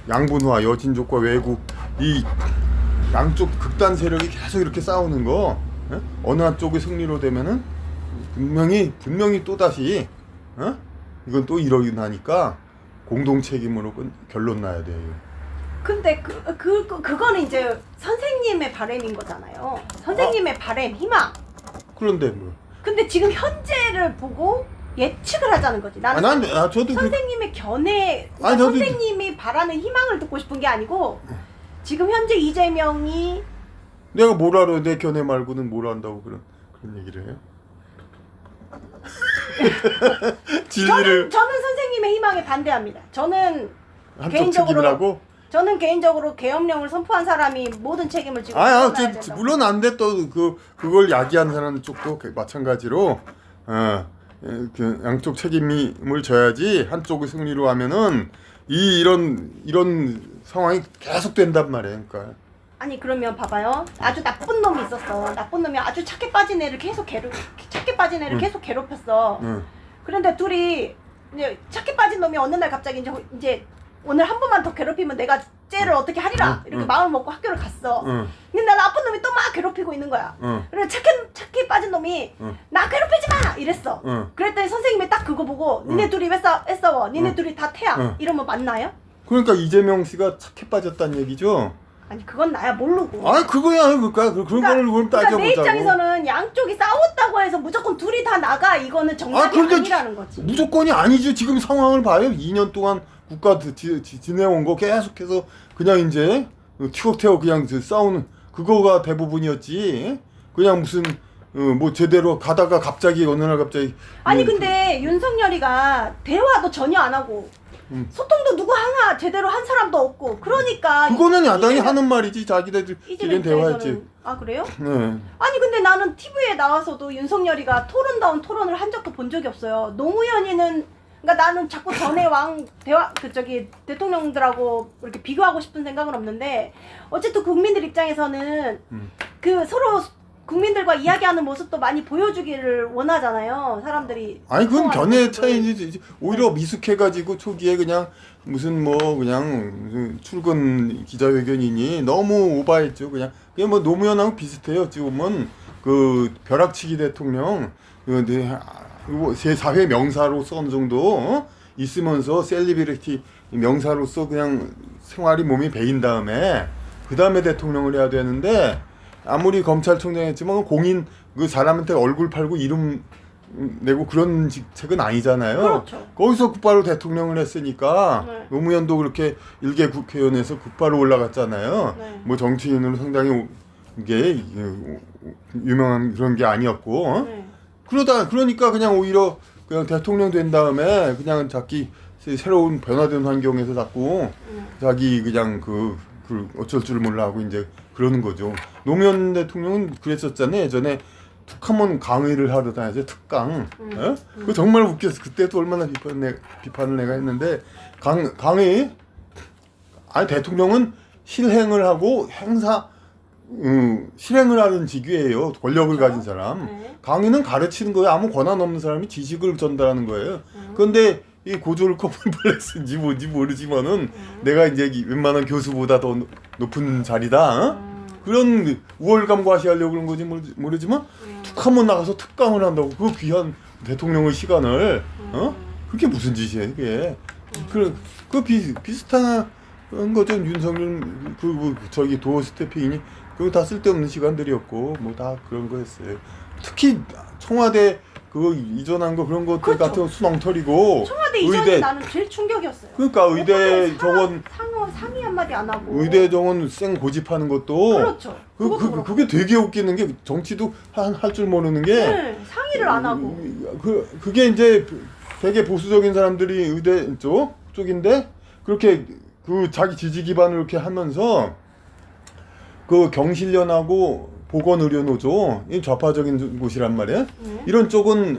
양분화 여진족과 외국 이 양쪽 극단 세력이 계속 이렇게 싸우는 거 어느 한쪽의 승리로 되면은 분명히 또 다시 이건 또 일어나니까 공동 책임으로 결론 나야 돼요. 근데 그거는 이제 선생님의 바람인 거잖아요. 선생님의 바람, 희망. 그런데 뭐. 근데 지금 현재를 보고 예측을 하자는 거지. 저도 선생님의 견해, 선생님이 바라는 희망을 듣고 싶은 게 아니고 지금 현재 이재명이 내가 뭘 알아? 내 견해 말고는 뭘 안다고 그런 얘기를 해요? 진리를 저는 선생님의 희망에 반대합니다. 저는 한쪽 개인적으로 책임이라고? 저는 개인적으로 계엄령을 선포한 사람이 모든 책임을 지고 물론 안 돼. 또 그걸 야기한 사람 쪽도 마찬가지로 그 양쪽 책임을 져야지. 한쪽의 승리로 하면은 이런 상황이 계속 된단 말이에요. 그러니까. 아니 그러면 봐봐요. 아주 나쁜 놈이 있었어. 나쁜 놈이 아주 착해 빠진 애를 계속 계속 괴롭혔어. 그런데 둘이 이제 착해 빠진 놈이 어느 날 갑자기 이제 오늘 한 번만 더 괴롭히면 내가 쟤를 어떻게 하리라 이렇게 마음을 먹고 학교를 갔어. 근데 나 나쁜 놈이 또 막 괴롭히고 있는 거야. 그래서 착해 빠진 놈이 나 괴롭히지 마 이랬어. 그랬더니 선생님이 딱 그거 보고 니네 둘이 왜 싸워? 니네 둘이 다 태야. 이러면 맞나요? 그러니까 이재명 씨가 착해 빠졌다는 얘기죠. 아니 그건 나야 모르고. 아 그거야 그런 거를 따져보자고. 내 입장에서는 양쪽이 싸웠다고 해서 무조건 둘이 다 나가 이거는 정답이 아니라는 거지. 무조건이 아니지. 지금 상황을 봐요. 2년 동안 국가 지내온 거 계속해서 그냥 이제 티격태격 그냥 싸우는 그거가 대부분이었지. 그냥 무슨 뭐 제대로 가다가 갑자기 어느 날 갑자기 아니 근데 윤석열이가 대화도 전혀 안 하고 소통도 누구 하나 제대로 한 사람도 없고 그러니까 그거는 야당이 하는 말이지. 자기들끼리 대화했지. 아 그래요? 네. 아니 근데 나는 TV에 나와서도 윤석열이가 토론다운 토론을 한 적도 본 적이 없어요. 노무현이는 그러니까 나는 자꾸 전에 대통령들하고 이렇게 비교하고 싶은 생각은 없는데 어쨌든 국민들 입장에서는 그 서로 국민들과 이야기하는 모습도 많이 보여주기를 원하잖아요. 사람들이. 아니 그건 견해의 차이지. 오히려 미숙해가지고 초기에 그냥 무슨 무슨 출근 기자회견이니 너무 오바했죠. 그냥 뭐 노무현하고 비슷해요. 지금 보면 그 벼락치기 대통령 제 사회 명사로서 어느 정도 있으면서 셀리브리티 명사로서 그냥 생활이 몸이 배인 다음에 그 다음에 대통령을 해야 되는데 아무리 검찰총장 했지만 공인 그 사람한테 얼굴 팔고 이름 내고 그런 직책은 아니잖아요. 그렇죠. 거기서 곧바로 대통령을 했으니까 네. 노무현도 그렇게 일개 국회의원에서 곧바로 올라갔잖아요. 네. 뭐 정치인으로 상당히 이게 유명한 그런 게 아니었고 네. 그러니까 그냥 오히려 그냥 대통령 된 다음에 그냥 자기 새로운 변화된 환경에서 자꾸 자기 그냥 그 어쩔 줄 몰라 하고 이제 그러는 거죠. 노무현 대통령은 그랬었잖아요. 예전에 툭하면 강의를 하러 다녔어요. 특강. 그거 정말 웃겼어. 그때도 얼마나 비판을 내가 했는데 강의 아니 대통령은 실행을 하고 실행을 하는 직위예요. 권력을 그렇죠? 가진 사람. 네. 강의는 가르치는 거예요. 아무 권한 없는 사람이 지식을 전달하는 거예요. 그런데 이 고졸 커플플렉스인지 뭔지 모르지만은 내가 이제 웬만한 교수보다 더 높은 자리다. 그런 우월감 과시하려고 그런 건지 모르지만 툭하면 나가서 특강을 한다고 그 귀한 대통령의 시간을 그게 무슨 짓이에요 그게. 비슷한 거죠. 윤석열 저기 도어 스태핑이 그거 다 쓸데없는 시간들이었고 뭐 다 그런 거였어요. 특히 청와대 그거 이전한 거 그런 것들 그렇죠. 같은 거 수렁털이고 청와대 이전이 나는 제일 충격이었어요. 그러니까 의대 정원 상의 한마디 안 하고 의대 정원 생 고집하는 것도 그렇죠. 그게 되게 웃기는 게 정치도 할 줄 모르는 게 상의를 안 하고 그게 이제 되게 보수적인 사람들이 의대 쪽인데 그렇게 그 자기 지지 기반을 이렇게 하면서 그 경실련하고 보건의료노조 이 좌파적인 곳이란 말이야. 이런 쪽은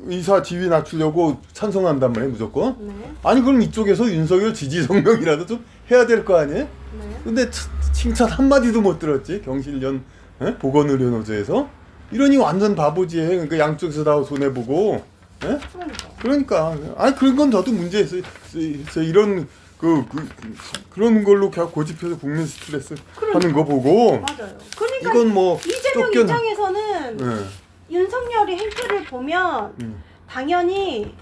의사 지위 낮추려고 찬성한단 말이야 무조건. 아니 그럼 이쪽에서 윤석열 지지 성명이라도 좀 해야 될 거 아니에요? 근데 칭찬 한마디도 못 들었지. 경실련 보건의료노조에서. 이러니 완전 바보지. 그러니까 양쪽에서 다 손해보고. 그러니까 아니 그런 건 저도 문제 있어요. 이런 그런 걸로 그냥 고집해서 국민 스트레스 하는 거 보고. 맞아요. 그러니까 이건 뭐 이재명 입장에서는 윤석열이 행태를 보면 당연히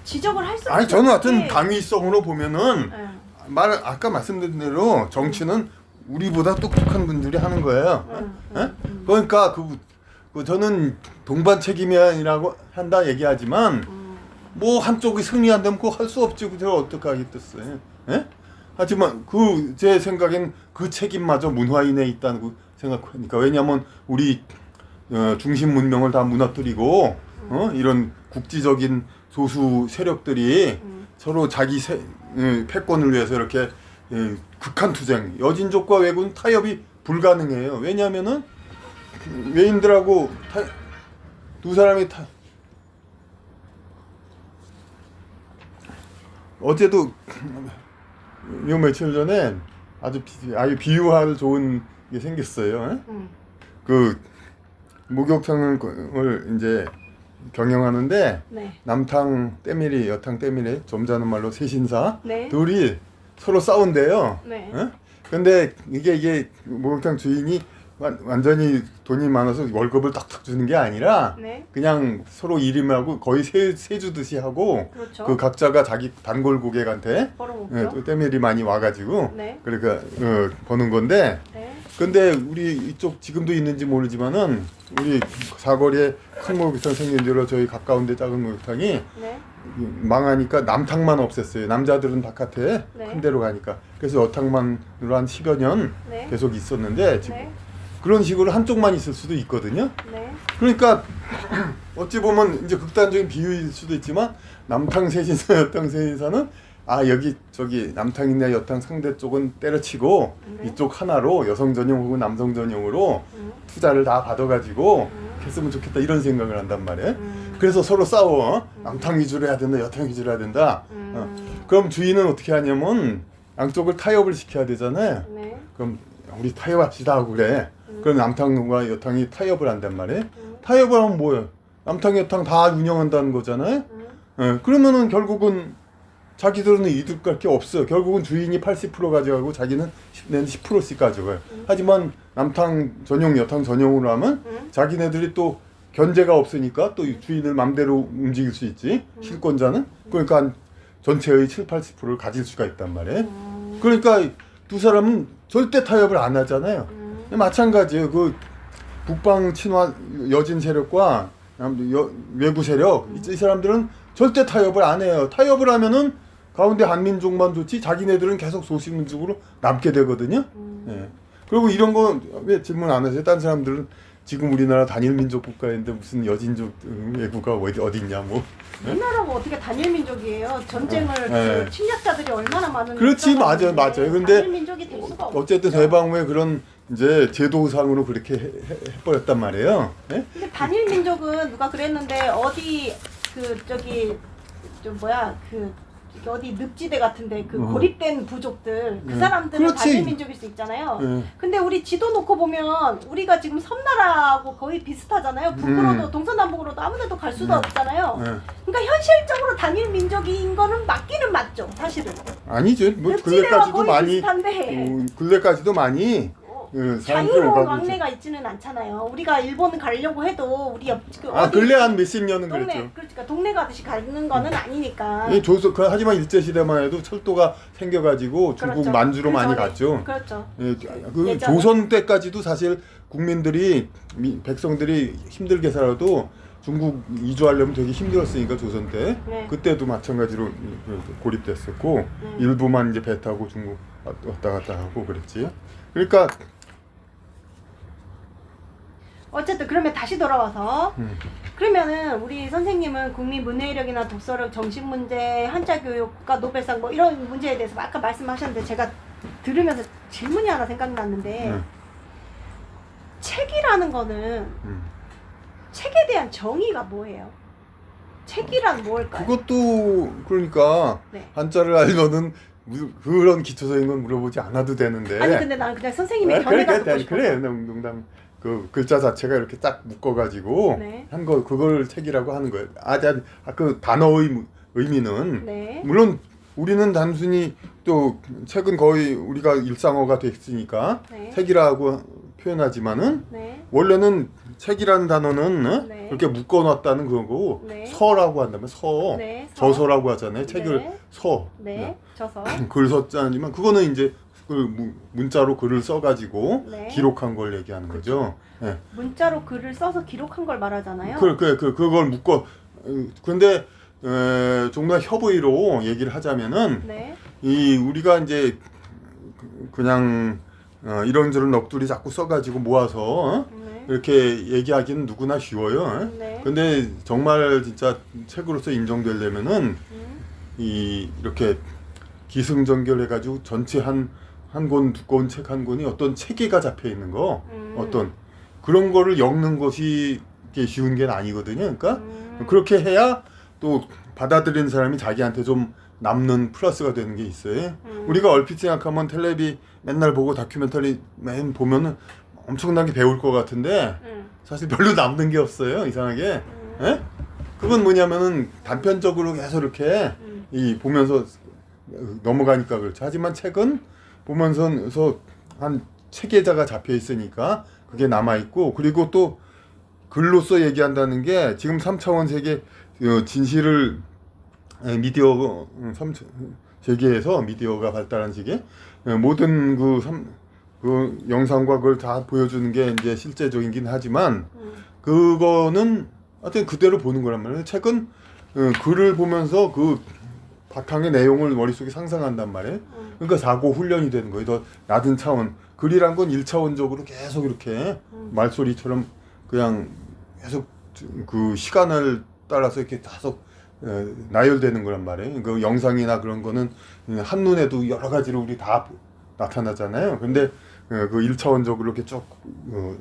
지적을 할 수밖에 아니 저는 하여튼 없게. 당위성으로 보면은 아까 말씀드린 대로 정치는 우리보다 똑똑한 분들이 하는 거예요. 그러니까 저는 동반 책임이라고 한다 얘기하지만 뭐 한쪽이 승리한다면 그거 할 수 없지. 그저 어떻게 하겠겠어요. 하지만 제 생각엔 그 책임마저 문화인에 있다고 생각하니까. 왜냐하면 우리 중심 문명을 다 무너뜨리고 이런 국지적인 소수 세력들이 서로 자기 패권을 위해서 이렇게 극한 투쟁. 여진족과 왜군 타협이 불가능해요. 왜냐하면은 외인들하고 두 사람이 어제도 요 며칠 전에 아주 비유할 좋은 게 생겼어요. 그 목욕탕을 이제 경영하는데 네. 남탕 때밀이 여탕 때밀이 점잖은 말로 세신사 네. 둘이 서로 싸운대요. 네. 근데 이게 목욕탕 주인이 완전히 돈이 많아서 월급을 딱딱 주는 게 아니라 네. 그냥 서로 일임하고 거의 세주듯이 하고 그렇죠. 그 각자가 자기 단골 고객한테 벌어먹죠. 또 때밀이 많이 와가지고 네. 그러니까 버는 건데 네. 근데 우리 이쪽 지금도 있는지 모르지만은 우리 사거리에 큰 목욕탕 생긴 뒤로 저희 가까운데 작은 목욕탕이 네. 망하니까 남탕만 없앴어요. 남자들은 바깥에 네. 큰 데로 가니까. 그래서 여탕만으로 한 10여 년 네. 계속 있었는데 지금 네. 그런 식으로 한쪽만 있을 수도 있거든요. 네. 그러니까 어찌 보면 이제 극단적인 비유일 수도 있지만 남탕 세신사 여탕 세신사는 여기 저기 남탕이나 여탕 상대 쪽은 때려치고 네. 이쪽 하나로 여성 전용 혹은 남성 전용으로 투자를 다 받아가지고 했으면 좋겠다 이런 생각을 한단 말이에요. 그래서 서로 싸워. 남탕 위주로 해야 된다 여탕 위주로 해야 된다. 그럼 주인은 어떻게 하냐면 양쪽을 타협을 시켜야 되잖아요. 네. 그럼 우리 타협합시다 하고 그래. 그럼 남탕과 여탕이 타협을 한단 말이에요. 타협을 하면 뭐예요? 남탕 여탕 다 운영한다는 거잖아요. 그러면은 결국은 자기들은 이득 갈 게 없어. 결국은 주인이 80% 가져가고 자기는 10%씩 가져가요. 하지만 남탕 전용 여탕 전용으로 하면 자기네들이 또 견제가 없으니까 또 주인을 맘대로 움직일 수 있지. 실권자는. 그러니까 한 전체의 7, 80%를 가질 수가 있단 말이에요. 그러니까 두 사람은 절대 타협을 안 하잖아요. 마찬가지예요. 그 북방 친화 여진 세력과 외구 세력 이 사람들은 절대 타협을 안 해요. 타협을 하면은 가운데 한민족만 좋지 자기네들은 계속 소식민족으로 남게 되거든요. 예. 그리고 이런 거 왜 질문 안 하세요? 딴 사람들은 지금 우리나라 단일 민족 국가인데 무슨 여진족 외구가 어디 있냐 뭐. 우리나라가 어떻게 단일 민족이에요? 전쟁을 그 침략자들이 얼마나 많은. 그렇지 맞아요. 근데 단일 민족이 될 수가 없죠. 어쨌든 대방 후에 그런 이제 제도상으로 그렇게 해버렸단 말이에요. 예? 근데 단일 민족은 누가 그랬는데 어디 그 저기 좀 뭐야 그 어디 늪지대 같은데 그 고립된 부족들 그 사람들은 그렇지. 단일 민족일 수 있잖아요. 예. 근데 우리 지도 놓고 보면 우리가 지금 섬나라하고 거의 비슷하잖아요. 북으로도 동서남북으로도 아무데도 갈 수도 없잖아요. 그러니까 현실적으로 단일 민족인 거는 맞기는 맞죠, 사실은. 아니죠. 뭐 늪지대와 근래까지도 거의 많이 비슷한데 근래까지도 많이 사람들이 자유로운 오가고 왕래가 있지는 않잖아요. 우리가 일본 가려고 해도 우리 옆 근래 한 몇십 년은 동네 그랬죠. 그러니까 동네 가듯이 가는 거는 아니니까. 하지만 일제 시대만 해도 철도가 생겨가지고 중국 그렇죠. 만주로 그 많이 전에. 갔죠. 그렇죠. 그 예전에. 조선 때까지도 사실 국민들이 백성들이 힘들게 살아도 중국 이주하려면 되게 힘들었으니까 조선 때 네. 그때도 마찬가지로 고립됐었고 일부만 이제 배 타고 중국 왔다 갔다 하고 그랬지. 그러니까 어쨌든 그러면 다시 돌아와서 그러면은 우리 선생님은 국민 문해력이나 독서력, 정신 문제, 한자 교육과 노벨상 뭐 이런 문제에 대해서 아까 말씀하셨는데 제가 들으면서 질문이 하나 생각났는데 책이라는 거는 책에 대한 정의가 뭐예요? 책이란 뭘까요? 그것도 그러니까 네. 한자를 알면은 그런 기초적인 건 물어보지 않아도 되는데. 아니 근데 나는 그냥 선생님의 견해가 듣고 싶어서. 그래 농담. 그 글자 자체가 이렇게 딱 묶어가지고 네. 한 거 그걸 책이라고 하는 거예요. 그 단어의 의미는 네. 물론 우리는 단순히 또 책은 거의 우리가 일상어가 됐으니까 네. 책이라고 표현하지만은 네. 원래는 책이라는 단어는 네. 이렇게 묶어놨다는 거고 네. 서라고 한다면 네, 서. 저서라고 하잖아요. 책을 네. 서. 네. 저서. 글 서자지만 그거는 이제 그 문자로 글을 써가지고 네. 기록한 걸 얘기하는 거죠. 예. 문자로 글을 써서 기록한 걸 말하잖아요. 그걸 묶어. 근데 좀 더 협의로 얘기를 하자면은 네. 이 우리가 이제 그냥 이런저런 넋두리 자꾸 써가지고 모아서 네. 이렇게 얘기하기는 누구나 쉬워요. 네. 근데 정말 진짜 책으로서 인정되려면은 이렇게 기승전결해가지고 전체 한 권 두꺼운 책 한 권이 어떤 체계가 잡혀 있는 거, 어떤 그런 거를 엮는 것이 이게 쉬운 게 아니거든요. 그러니까 그렇게 해야 또 받아들이는 사람이 자기한테 좀 남는 플러스가 되는 게 있어요. 우리가 얼핏 생각하면 텔레비 맨날 보고 다큐멘터리 맨 보면은 엄청나게 배울 것 같은데 사실 별로 남는 게 없어요. 이상하게. 예? 그건 뭐냐면은 단편적으로 계속 이렇게 이 보면서 넘어가니까 그렇죠. 하지만 책은 보면서 한 체계자가 잡혀 있으니까 그게 남아 있고, 그리고 또 글로써 얘기한다는 게 지금 3차원 세계 진실을 미디어 세계에서 미디어가 발달한 시기에 모든 그 영상과 그걸 다 보여주는 게 이제 실제적이긴 하지만 그거는 하여튼 그대로 보는 거란 말이에요. 책은 글을 보면서 그 바탕의 내용을 머릿속에 상상한단 말이에요. 그러니까 사고 훈련이 되는 거예요. 더 낮은 차원. 글이란 건 1차원적으로 계속 이렇게 말소리처럼 그냥 계속 그 시간을 따라서 이렇게 계속 나열되는 거란 말이에요. 그 영상이나 그런 거는 한눈에도 여러 가지로 우리 다 나타나잖아요. 근데 그 1차원적으로 이렇게 쭉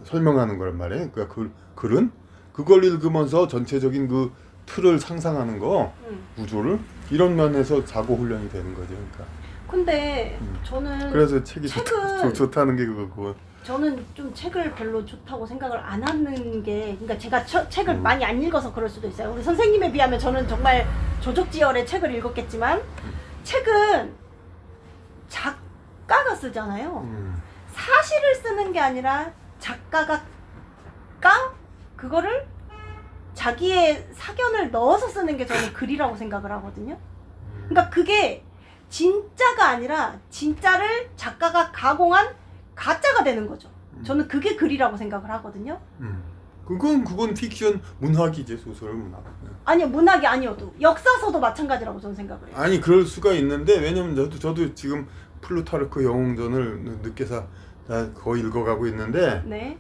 설명하는 거란 말이에요. 그러니까 글은 그걸 읽으면서 전체적인 그 틀을 상상하는 거, 구조를 이런 면에서 사고 훈련이 되는 거죠. 그러니까. 근데 저는 그래서 책이 책은 좋다는 게 그거고. 저는 좀 책을 별로 좋다고 생각을 안 하는 게, 그러니까 제가 책을 많이 안 읽어서 그럴 수도 있어요. 우리 선생님에 비하면 저는 정말 조족지열의 책을 읽었겠지만 책은 작가가 쓰잖아요. 사실을 쓰는 게 아니라 작가가 그거를 자기의 사견을 넣어서 쓰는 게 저는 글이라고 생각을 하거든요. 그러니까 그게 진짜가 아니라 진짜를 작가가 가공한 가짜가 되는 거죠. 저는 그게 글이라고 생각을 하거든요. 그건 픽션 문학이지, 소설 문학. 아니요, 문학이 아니어도 역사서도 마찬가지라고 저는 생각을 해요. 아니 그럴 수가 있는데, 왜냐면 저도 지금 플루타르크 영웅전을 늦게서 다 거의 읽어가고 있는데, 네.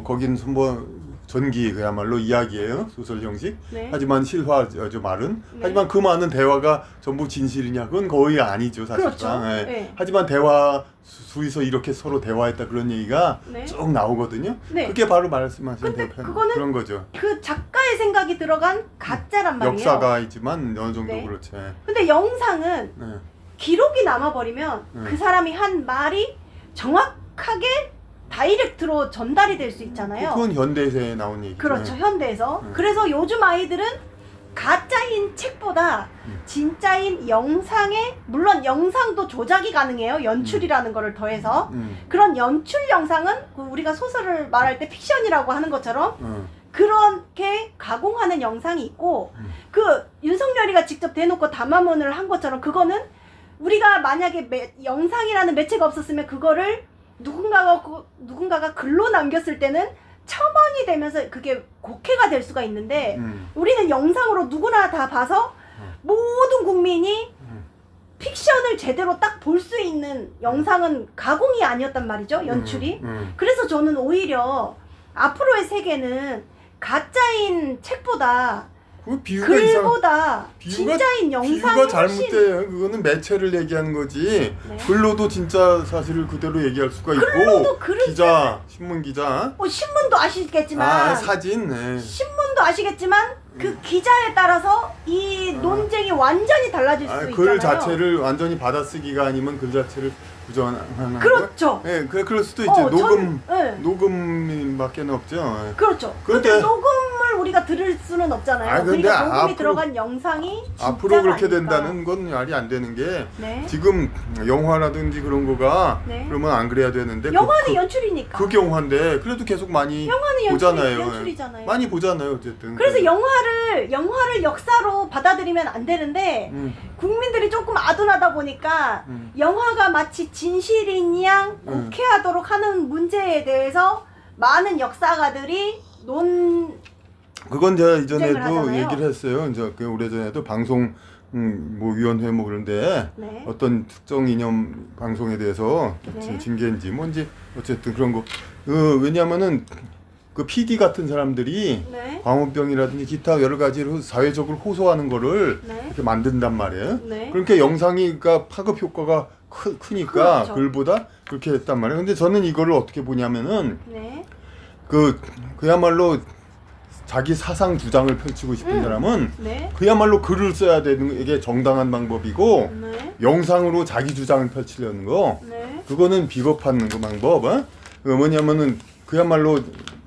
거긴 뭐 전기 그야말로 이야기예요, 소설 형식. 네. 하지만 실화죠, 말은. 네. 하지만 그 많은 대화가 전부 진실이냐? 그건 거의 아니죠, 사실상. 그렇죠. 예. 네. 하지만 대화 둘이서 이렇게 서로 대화했다 그런 얘기가 네. 쭉 나오거든요. 네. 그게 바로 말씀하신 근데 대표 그거는 그런 거죠. 그 작가의 생각이 들어간 가짜란 말이에요. 역사가 있지만 어느 정도 네. 그렇죠. 근데 영상은 네. 기록이 남아버리면 그 사람이 한 말이 정확하게 다이렉트로 전달이 될 수 있잖아요. 그건 현대에서 나온 얘기죠. 그렇죠, 현대에서. 그래서 요즘 아이들은 가짜인 책보다 진짜인 영상에, 물론 영상도 조작이 가능해요. 연출이라는 거를 더해서. 그런 연출 영상은 우리가 소설을 말할 때 픽션이라고 하는 것처럼 그렇게 가공하는 영상이 있고, 그 윤석열이가 직접 대놓고 담화문을 한 것처럼 그거는 우리가 만약에 영상이라는 매체가 없었으면 그거를 누군가가 글로 남겼을 때는 첨언이 되면서 그게 곡해가 될 수가 있는데, 우리는 영상으로 누구나 다 봐서 모든 국민이 픽션을 제대로 딱 볼 수 있는 영상은 가공이 아니었단 말이죠, 연출이. 그래서 저는 오히려 앞으로의 세계는 가짜인 책보다 그 비유가 글보다 진짜인 영상이 비유가 훨씬. 잘못돼요. 그거는 매체를 얘기하는 거지. 네. 글로도 진짜 사실을 그대로 얘기할 수가 있고. 글로도 글을 기자, 신문 기자. 신문도 아시겠지만 사진. 네. 신문도 아시겠지만 그 기자에 따라서 이 논쟁이 완전히 달라질 수 있잖아요. 글 자체를 완전히 받아쓰기가 아니면 글 자체를 부정하는 그렇죠. 거. 네, 그럴 수도 있죠. 네. 녹음밖에 없죠. 네. 그렇죠. 근데 녹음을 우리가 들을 수는 없잖아요. 근데 그러니까 녹음이 앞으로, 들어간 영상이 앞으로 그렇게 아닐까. 된다는 건 말이 안 되는 게, 네. 지금 영화라든지 그런 거가 네. 그러면 안 그래야 되는데, 영화는 연출이니까. 그 경화인데 그래도 계속 많이 영화는 보잖아요. 연출이잖아요. 많이 보잖아요, 어쨌든. 그래서 영화를 역사로 받아들이면 안 되는데 국민들이 조금 아둔하다 보니까 영화가 마치 진실인 양 오케하도록 하는 문제에 대해서 많은 역사가들이 그건 제가 이전에도 하잖아요. 얘기를 했어요. 이제 그 오래전에도 방송 뭐 위원회 뭐 그런데 네. 어떤 특정 이념 방송에 대해서 네. 징계인지 뭔지 어쨌든 그런 거. 왜냐하면은 그 PD 같은 사람들이 네. 광우병이라든지 기타 여러 가지로 사회적으로 호소하는 거를 네. 이렇게 만든단 말이에요. 네. 그러니까 영상이 그러니까 파급 효과가 크니까 그렇죠. 글보다 그렇게 했단 말이에요. 근데 저는 이거를 어떻게 보냐면은 네. 그야말로 자기 사상 주장을 펼치고 싶은 사람은 네. 그야말로 글을 써야 되는 게 정당한 방법이고 네. 영상으로 자기 주장을 펼치려는 거 네. 그거는 비겁한 그 방법. 그 뭐냐면은 그야말로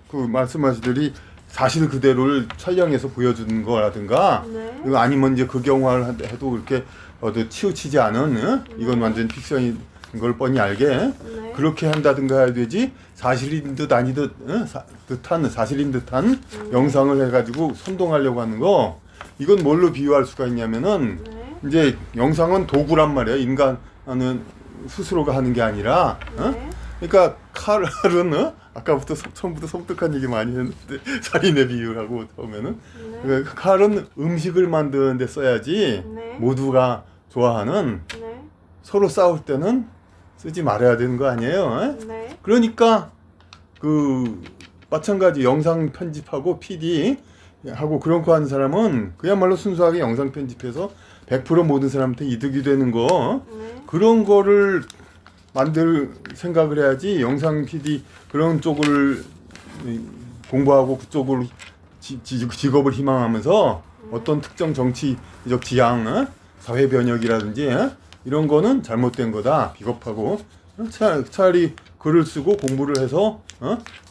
그 말씀하시더니 사실 그대로를 촬영해서 보여주는 거라든가 네. 이거 아니면 이제 극영화를 해도 그렇게 치우치지 않은 이건 완전 픽션인 걸 뻔히 알게 네. 그렇게 한다든가 해야 되지 사실인 듯 아니듯 사실인 듯한 영상을 해가지고 선동하려고 하는 거 이건 뭘로 비유할 수가 있냐면은 네. 이제 영상은 도구란 말이에요. 인간은 스스로가 하는 게 아니라 네. 그러니까 칼은 아까부터 처음부터 섬뜩한 얘기 많이 했는데 살인의 비유라고 보면은 네. 칼은 음식을 만드는 데 써야지 네. 모두가 좋아하는 네. 서로 싸울 때는 쓰지 말아야 되는 거 아니에요? 네. 그러니까 그 마찬가지 영상 편집하고 PD 하고 그런 거 하는 사람은 그야말로 순수하게 영상 편집해서 100% 모든 사람한테 이득이 되는 거 네. 그런 거를 만들 생각을 해야지 영상 PD 그런 쪽을 공부하고 그쪽으로 직업을 희망하면서 어떤 특정 정치적 지향, 사회 변혁이라든지 이런 거는 잘못된 거다, 비겁하고 차라리 글을 쓰고 공부를 해서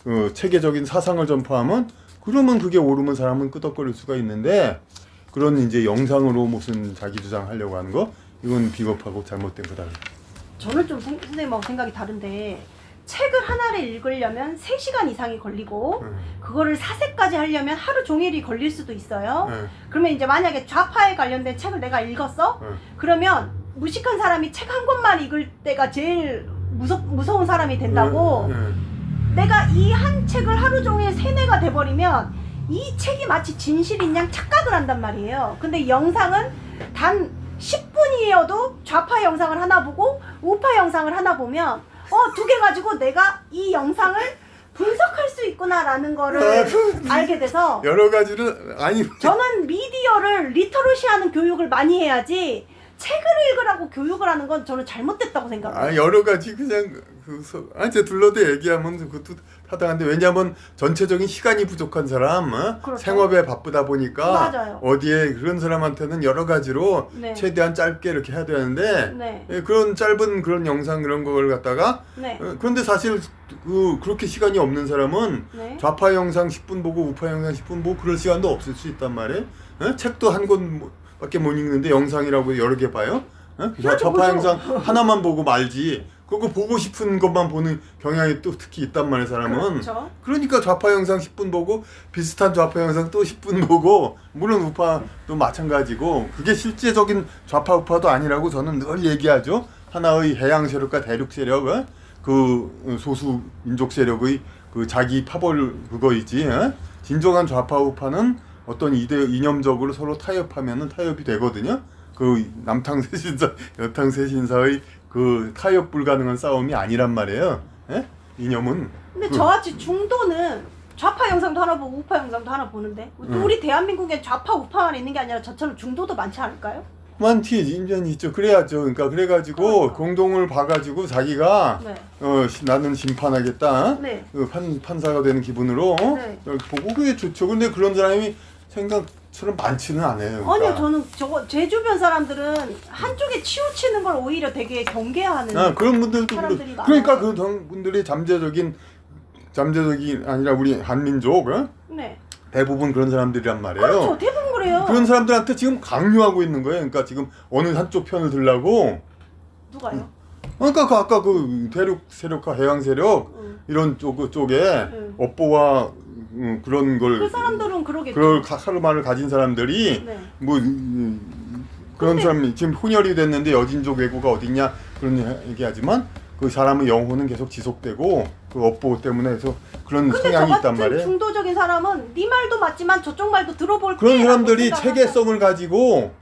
그 체계적인 사상을 전파하면 그러면 그게 옳으면 사람은 끄덕거릴 수가 있는데 그런 이제 영상으로 무슨 자기 주장하려고 하는 거 이건 비겁하고 잘못된 거다. 저는 좀 선생님하고 생각이 다른데 책을 하나를 읽으려면 3시간 이상이 걸리고 그거를 4세까지 하려면 하루 종일이 걸릴 수도 있어요. 그러면 이제 만약에 좌파에 관련된 책을 내가 읽었어? 그러면 무식한 사람이 책 한 권만 읽을 때가 제일 무서운 사람이 된다고. 내가 이 한 책을 하루 종일 세뇌가 돼버리면 이 책이 마치 진실인 양 착각을 한단 말이에요. 근데 영상은 단 10분이어도 좌파 영상을 하나 보고 우파 영상을 하나 보면 2개 가지고 내가 이 영상을 분석할 수 있구나라는 거를 알게 돼서 여러 가지를 아니 저는 미디어를 리터러시하는 교육을 많이 해야지 책을 읽으라고 교육을 하는 건 저는 잘못됐다고 생각해요. 여러 가지 그냥 제 둘러대 얘기하면 그것도 타당한데 왜냐하면 전체적인 시간이 부족한 사람 그렇죠. 생업에 바쁘다 보니까 맞아요. 어디에 그런 사람한테는 여러 가지로 네. 최대한 짧게 이렇게 해야 되는데 네. 그런 짧은 그런 영상 그런 걸 갖다가 네. 그런데 사실 그렇게 시간이 없는 사람은 네. 좌파 영상 10분 보고 우파 영상 10분 보고 그럴 시간도 없을 수 있단 말이에요. 책도 한 권밖에 못 읽는데 영상이라고 여러 개 봐요. 좌파 영상 하나만 보고 말지. 그거 보고 싶은 것만 보는 경향이 또 특히 있단 말이에요, 사람은. 그렇죠. 그러니까 좌파 영상 10분 보고 비슷한 좌파 영상 또 10분 보고 물론 우파도 마찬가지고 그게 실제적인 좌파 우파도 아니라고 저는 늘 얘기하죠. 하나의 해양 세력과 대륙 세력, 그 소수 민족 세력의 그 자기 파벌 그거이지. 진정한 좌파 우파는 어떤 이념적으로 서로 타협하면은 타협이 되거든요. 그 남탕 세신사, 여탕 세신사의 그 타협 불가능한 싸움이 아니란 말이에요. 이념은. 근데 저같이 중도는 좌파 영상도 하나 보고 우파 영상도 하나 보는데 우리 대한민국에 좌파 우파만 있는 게 아니라 저처럼 중도도 많지 않을까요? 많지, 인연이 있죠. 그래야죠. 그러니까 그래가지고 공동을 봐가지고 자기가 네. 나는 심판하겠다. 네. 판사가 되는 기분으로 네. 보고 그게 좋죠. 근데 그런 사람이 생각처럼 많지는 않아요. 그러니까. 아니요, 저는 제 주변 사람들은 한쪽에 치우치는 걸 오히려 되게 경계하는 그런 분들도 사람들이 많아요. 그러니까 그 분들이 잠재적이 아니라 우리 한민족 네. 대부분 그런 사람들이란 말이에요. 그렇죠, 대부분 그래요. 그런 사람들한테 지금 강요하고 있는 거예요. 그러니까 지금 어느 한쪽 편을 들라고. 누가요? 그러니까 아까 그 대륙 세력과 해양 세력 이런 쪽에 업보와 그런 걸 그 사람들은 그러겠죠. 그럴 카르마를 가진 사람들이 네. 뭐 그런 사람이 지금 혼혈이 됐는데 여진족 외구가 어딨냐 그런 얘기하지만 그 사람의 영혼은 계속 지속되고 그 업보 때문에 해서 그런 근데 성향이 저 있단 같은 말이에요. 중도적인 사람은 네 말도 맞지만 저쪽 말도 들어볼게. 그런 사람들이 라고 체계성을 가지고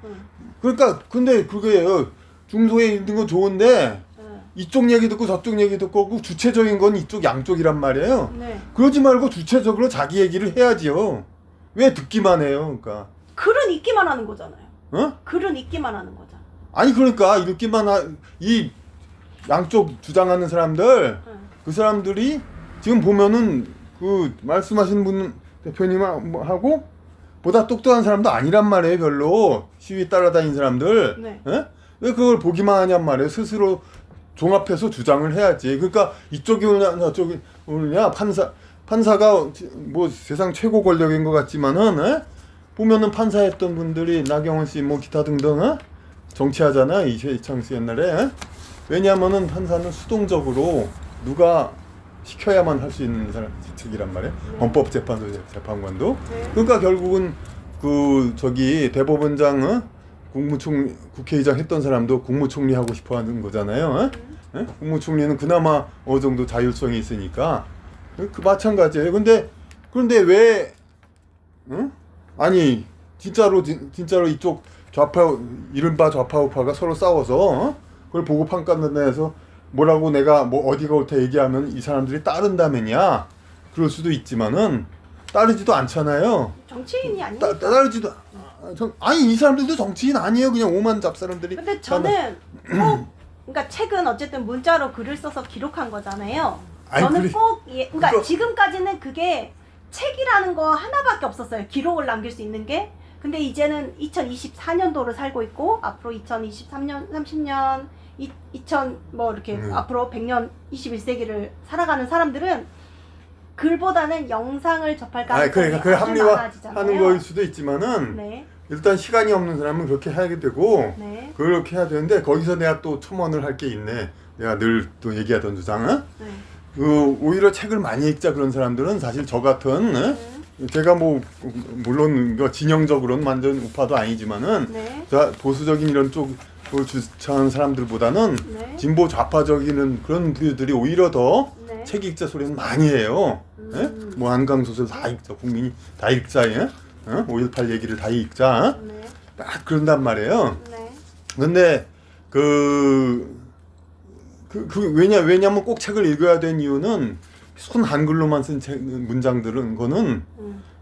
그러니까 근데 그게 중도에 있는 건 좋은데 이쪽 얘기 듣고 저쪽 얘기 듣고 그 주체적인 건 이쪽 양쪽이란 말이에요. 네. 그러지 말고 주체적으로 자기 얘기를 해야지요. 왜 듣기만 해요? 그러니까. 글은 읽기만 하는 거잖아요. 어? 글은 읽기만 하는 거잖아. 아니 그러니까 이 양쪽 주장하는 사람들 응. 그 사람들이 지금 보면은 그 말씀하시는 분 대표님하고 보다 똑똑한 사람도 아니란 말이에요. 별로 시위 따라다니는 사람들. 네. 예? 왜 그걸 보기만 하냔 말이에요. 스스로 종합해서 주장을 해야지. 그러니까 이쪽이 오냐 저쪽이 오냐 판사가 뭐 세상 최고 권력인 것 같지만은 에? 보면은 판사했던 분들이 나경원 씨 뭐 기타 등등 에? 정치하잖아 이창 씨 옛날에. 에? 왜냐하면은 판사는 수동적으로 누가 시켜야만 할 수 있는 사람 직책이란 말이에요. 헌법재판소 재판관도. 네. 그러니까 결국은 그 저기 대법원장 국회의장 했던 사람도 국무총리 하고 싶어 하는 거잖아요. 에? 국무총리는 그나마 어느 정도 자율성이 있으니까 그 마찬가지예요. 그런데 왜 응? 아니 진짜로 이쪽 이른바 좌파우파가 서로 싸워서 그걸 보고 판가내서 뭐라고 내가 뭐 어디가 옳다 얘기하면 이 사람들이 따른다면야 그럴 수도 있지만은 따르지도 않잖아요. 정치인이 아니니까. 따르지도 아니 이 사람들도 정치인 아니에요. 그냥 오만 잡사람들이. 근데 저는 꼭 그러니까 책은 어쨌든 문자로 글을 써서 기록한 거잖아요. 아니, 저는 그래. 꼭 그러니까 그거- 지금까지는 그게 책이라는 거 하나밖에 없었어요. 기록을 남길 수 있는 게. 근데 이제는 2024년도를 살고 있고 앞으로 2023년, 30년, 2000 뭐 이렇게 앞으로 100년, 21세기를 살아가는 사람들은 글보다는 영상을 접할 가능성이 그러니까 그 아주 많아지잖아요. 합리화하는 거일 수도 있지만은 네, 일단 시간이 없는 사람은 그렇게 하게 되고 네, 그렇게 해야 되는데 거기서 내가 또 첨언을 할 게 있네. 내가 늘 또 얘기하던 주장. 네. 오히려 책을 많이 읽자 그런 사람들은 사실 저 같은 제가 뭐 물론 진영적으로는 완전 우파도 아니지만은 네. 자, 보수적인 이런 쪽을 주창하는 사람들보다는 네. 진보 좌파적인 그런 부류들이 오히려 더 네. 책 읽자 소리는 많이 해요. 예? 뭐 한강 소설 다 읽자, 국민이 다 읽자, 예? 5.18 얘기를 다 읽자, 네. 딱 그런단 말이에요. 네. 근데 왜냐면 꼭 책을 읽어야 되는 이유는 손 한글로만 쓴 문장들은 거는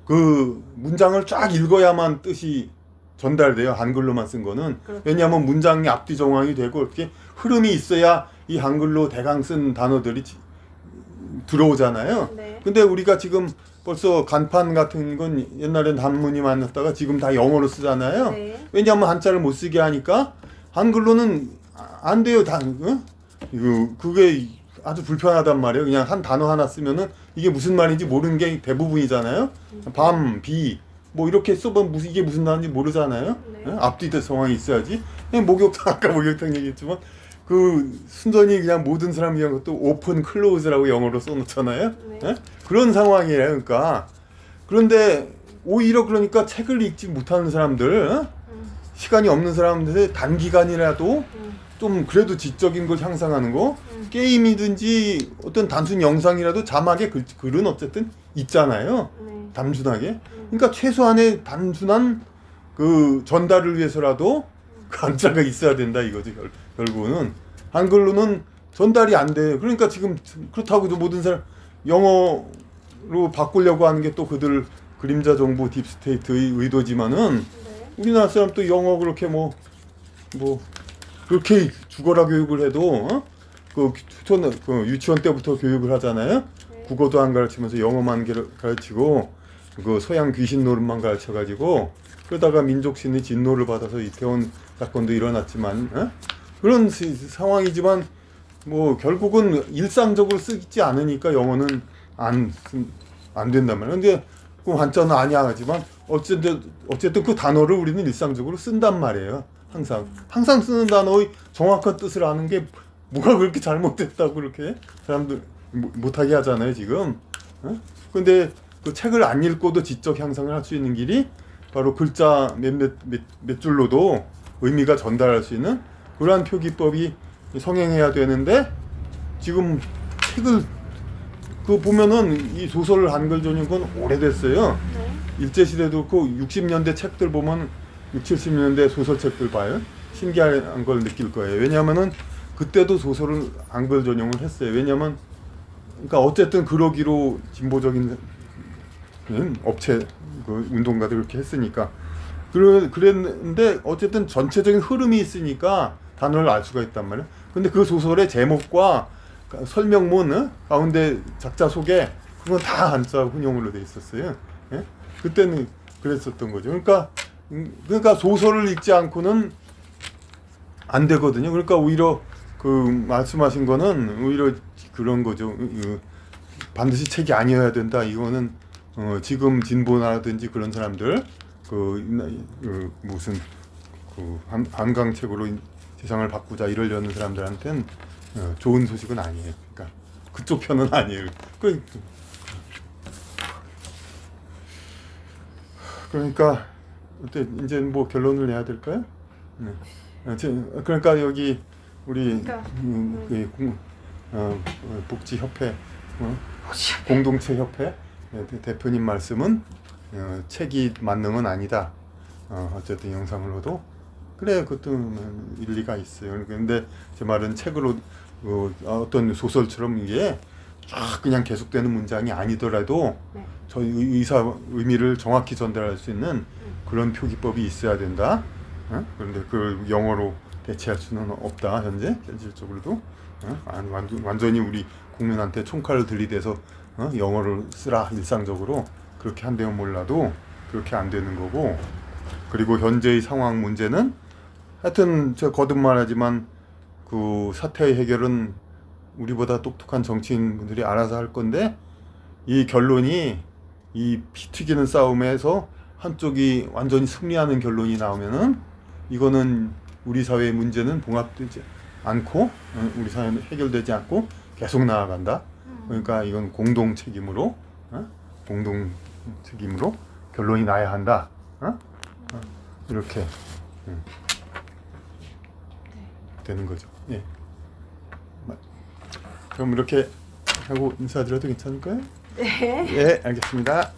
그 문장을 쫙 읽어야만 뜻이 전달돼요. 한글로만 쓴 거는. 그렇죠. 왜냐하면 문장이 앞뒤 정황이 되고 이렇게 흐름이 있어야 이 한글로 대강 쓴 단어들이 들어오잖아요. 네. 근데 우리가 지금 벌써 간판 같은 건 옛날엔 단문이 많았다가 지금 다 영어로 쓰잖아요. 네. 왜냐하면 한자를 못 쓰게 하니까 한글로는 안 돼요. 그게 아주 불편하단 말이에요. 그냥 한 단어 하나 쓰면은 이게 무슨 말인지 모르는 게 대부분이잖아요. 밤, 비, 뭐 이렇게 써보면 이게 무슨 단어인지 모르잖아요. 네. 앞뒤 상황이 있어야지. 그냥 목욕탕 아까 목욕탕 얘기했지만 그 순전히 그냥 모든 사람이 그냥 것도 오픈 클로즈라고 영어로 써놓잖아요. 네. 그런 상황이에요. 그러니까 그런데 오히려 그러니까 책을 읽지 못하는 사람들, 시간이 없는 사람들의 단기간이라도 좀 그래도 지적인 걸 향상하는 거, 게임이든지 어떤 단순 영상이라도 자막에 글은 어쨌든 있잖아요. 네. 단순하게. 그러니까 최소한의 단순한 그 전달을 위해서라도 그 한자가 있어야 된다 이거지. 결국은 한글로는 전달이 안 돼요. 그러니까 지금 그렇다고 모든 사람 영어로 바꾸려고 하는 게 또 그들 그림자 정부 딥스테이트의 의도지만은 네. 우리나라 사람 또 영어 그렇게 뭐 그렇게 죽어라 교육을 해도 그 유치원 때부터 교육을 하잖아요. 네. 국어도 안 가르치면서 영어만 가르치고 그 서양 귀신 노릇만 가르쳐가지고 그러다가 민족신의 진노를 받아서 이태원 사건도 일어났지만 그런 상황이지만 뭐 결국은 일상적으로 쓰지 않으니까 영어는 안 된단 말이에요. 근데 그 한자는 아니야 하지만 어쨌든 그 단어를 우리는 일상적으로 쓴단 말이에요. 항상 쓰는 단어의 정확한 뜻을 아는 게 뭐가 그렇게 잘못됐다고 그렇게 사람들 못하게 하잖아요 지금. 근데 그 책을 안 읽고도 지적 향상을 할 수 있는 길이 바로 글자 몇 줄로도 의미가 전달할 수 있는 그러한 표기법이 성행해야 되는데 지금 책을 그 보면은 이 소설 한글 전인 건 오래됐어요. 네. 일제시대도 그 60년대 책들 보면 60, 70년대 소설책들 봐요. 신기한 걸 느낄 거예요. 왜냐하면은 그때도 소설을 한글 전용을 했어요. 왜냐면 그러니까 어쨌든 그러기로 진보적인 업체 그 운동가들 그렇게 했으니까 그랬는데 어쨌든 전체적인 흐름이 있으니까 단어를 알 수가 있단 말이에요. 근데 그 소설의 제목과 설명문 가운데 작자 소개 그건 다 한자 훈용으로 돼 있었어요. 예? 그때는 그랬었던 거죠. 그러니까 소설을 읽지 않고는 안 되거든요. 그러니까 오히려 그 말씀하신 거는 오히려 그런 거죠. 반드시 책이 아니어야 된다. 이거는 지금 진보나든지 그런 사람들 무슨 한강책으로 세상을 바꾸자 이러려는 사람들한테는 좋은 소식은 아니에요. 그러니까 그쪽 편은 아니에요. 그러니까 어때 이제 뭐 결론을 내야 될까요? 네. 그러니까 여기 우리 복지협회 공동체 협회 대표님 말씀은 책이 만능은 아니다. 어쨌든 영상으로도 그래 그것도 일리가 있어요. 근데 제 말은 책으로 어떤 소설처럼 이게 쫙 그냥 계속되는 문장이 아니더라도 네. 저희 의사 의미를 정확히 전달할 수 있는 그런 표기법이 있어야 된다. 그런데 그 영어로 대체할 수는 없다. 현재 현실적으로도 완전히 우리 국민한테 총칼을 들이대서 영어를 쓰라 일상적으로 그렇게 한다면 몰라도 그렇게 안 되는 거고. 그리고 현재의 상황 문제는 하여튼 저 거듭 말하지만 그 사태의 해결은 우리보다 똑똑한 정치인분들이 알아서 할 건데 이 결론이 이 피 튀기는 싸움에서 한쪽이 완전히 승리하는 결론이 나오면은 이거는 우리 사회의 문제는 봉합되지 않고 우리 사회는 해결되지 않고 계속 나아간다. 그러니까 이건 공동 책임으로 결론이 나야 한다. 이렇게 되는 거죠. 예. 그럼 이렇게 하고 인사드려도 괜찮을까요? 네. 예, 알겠습니다.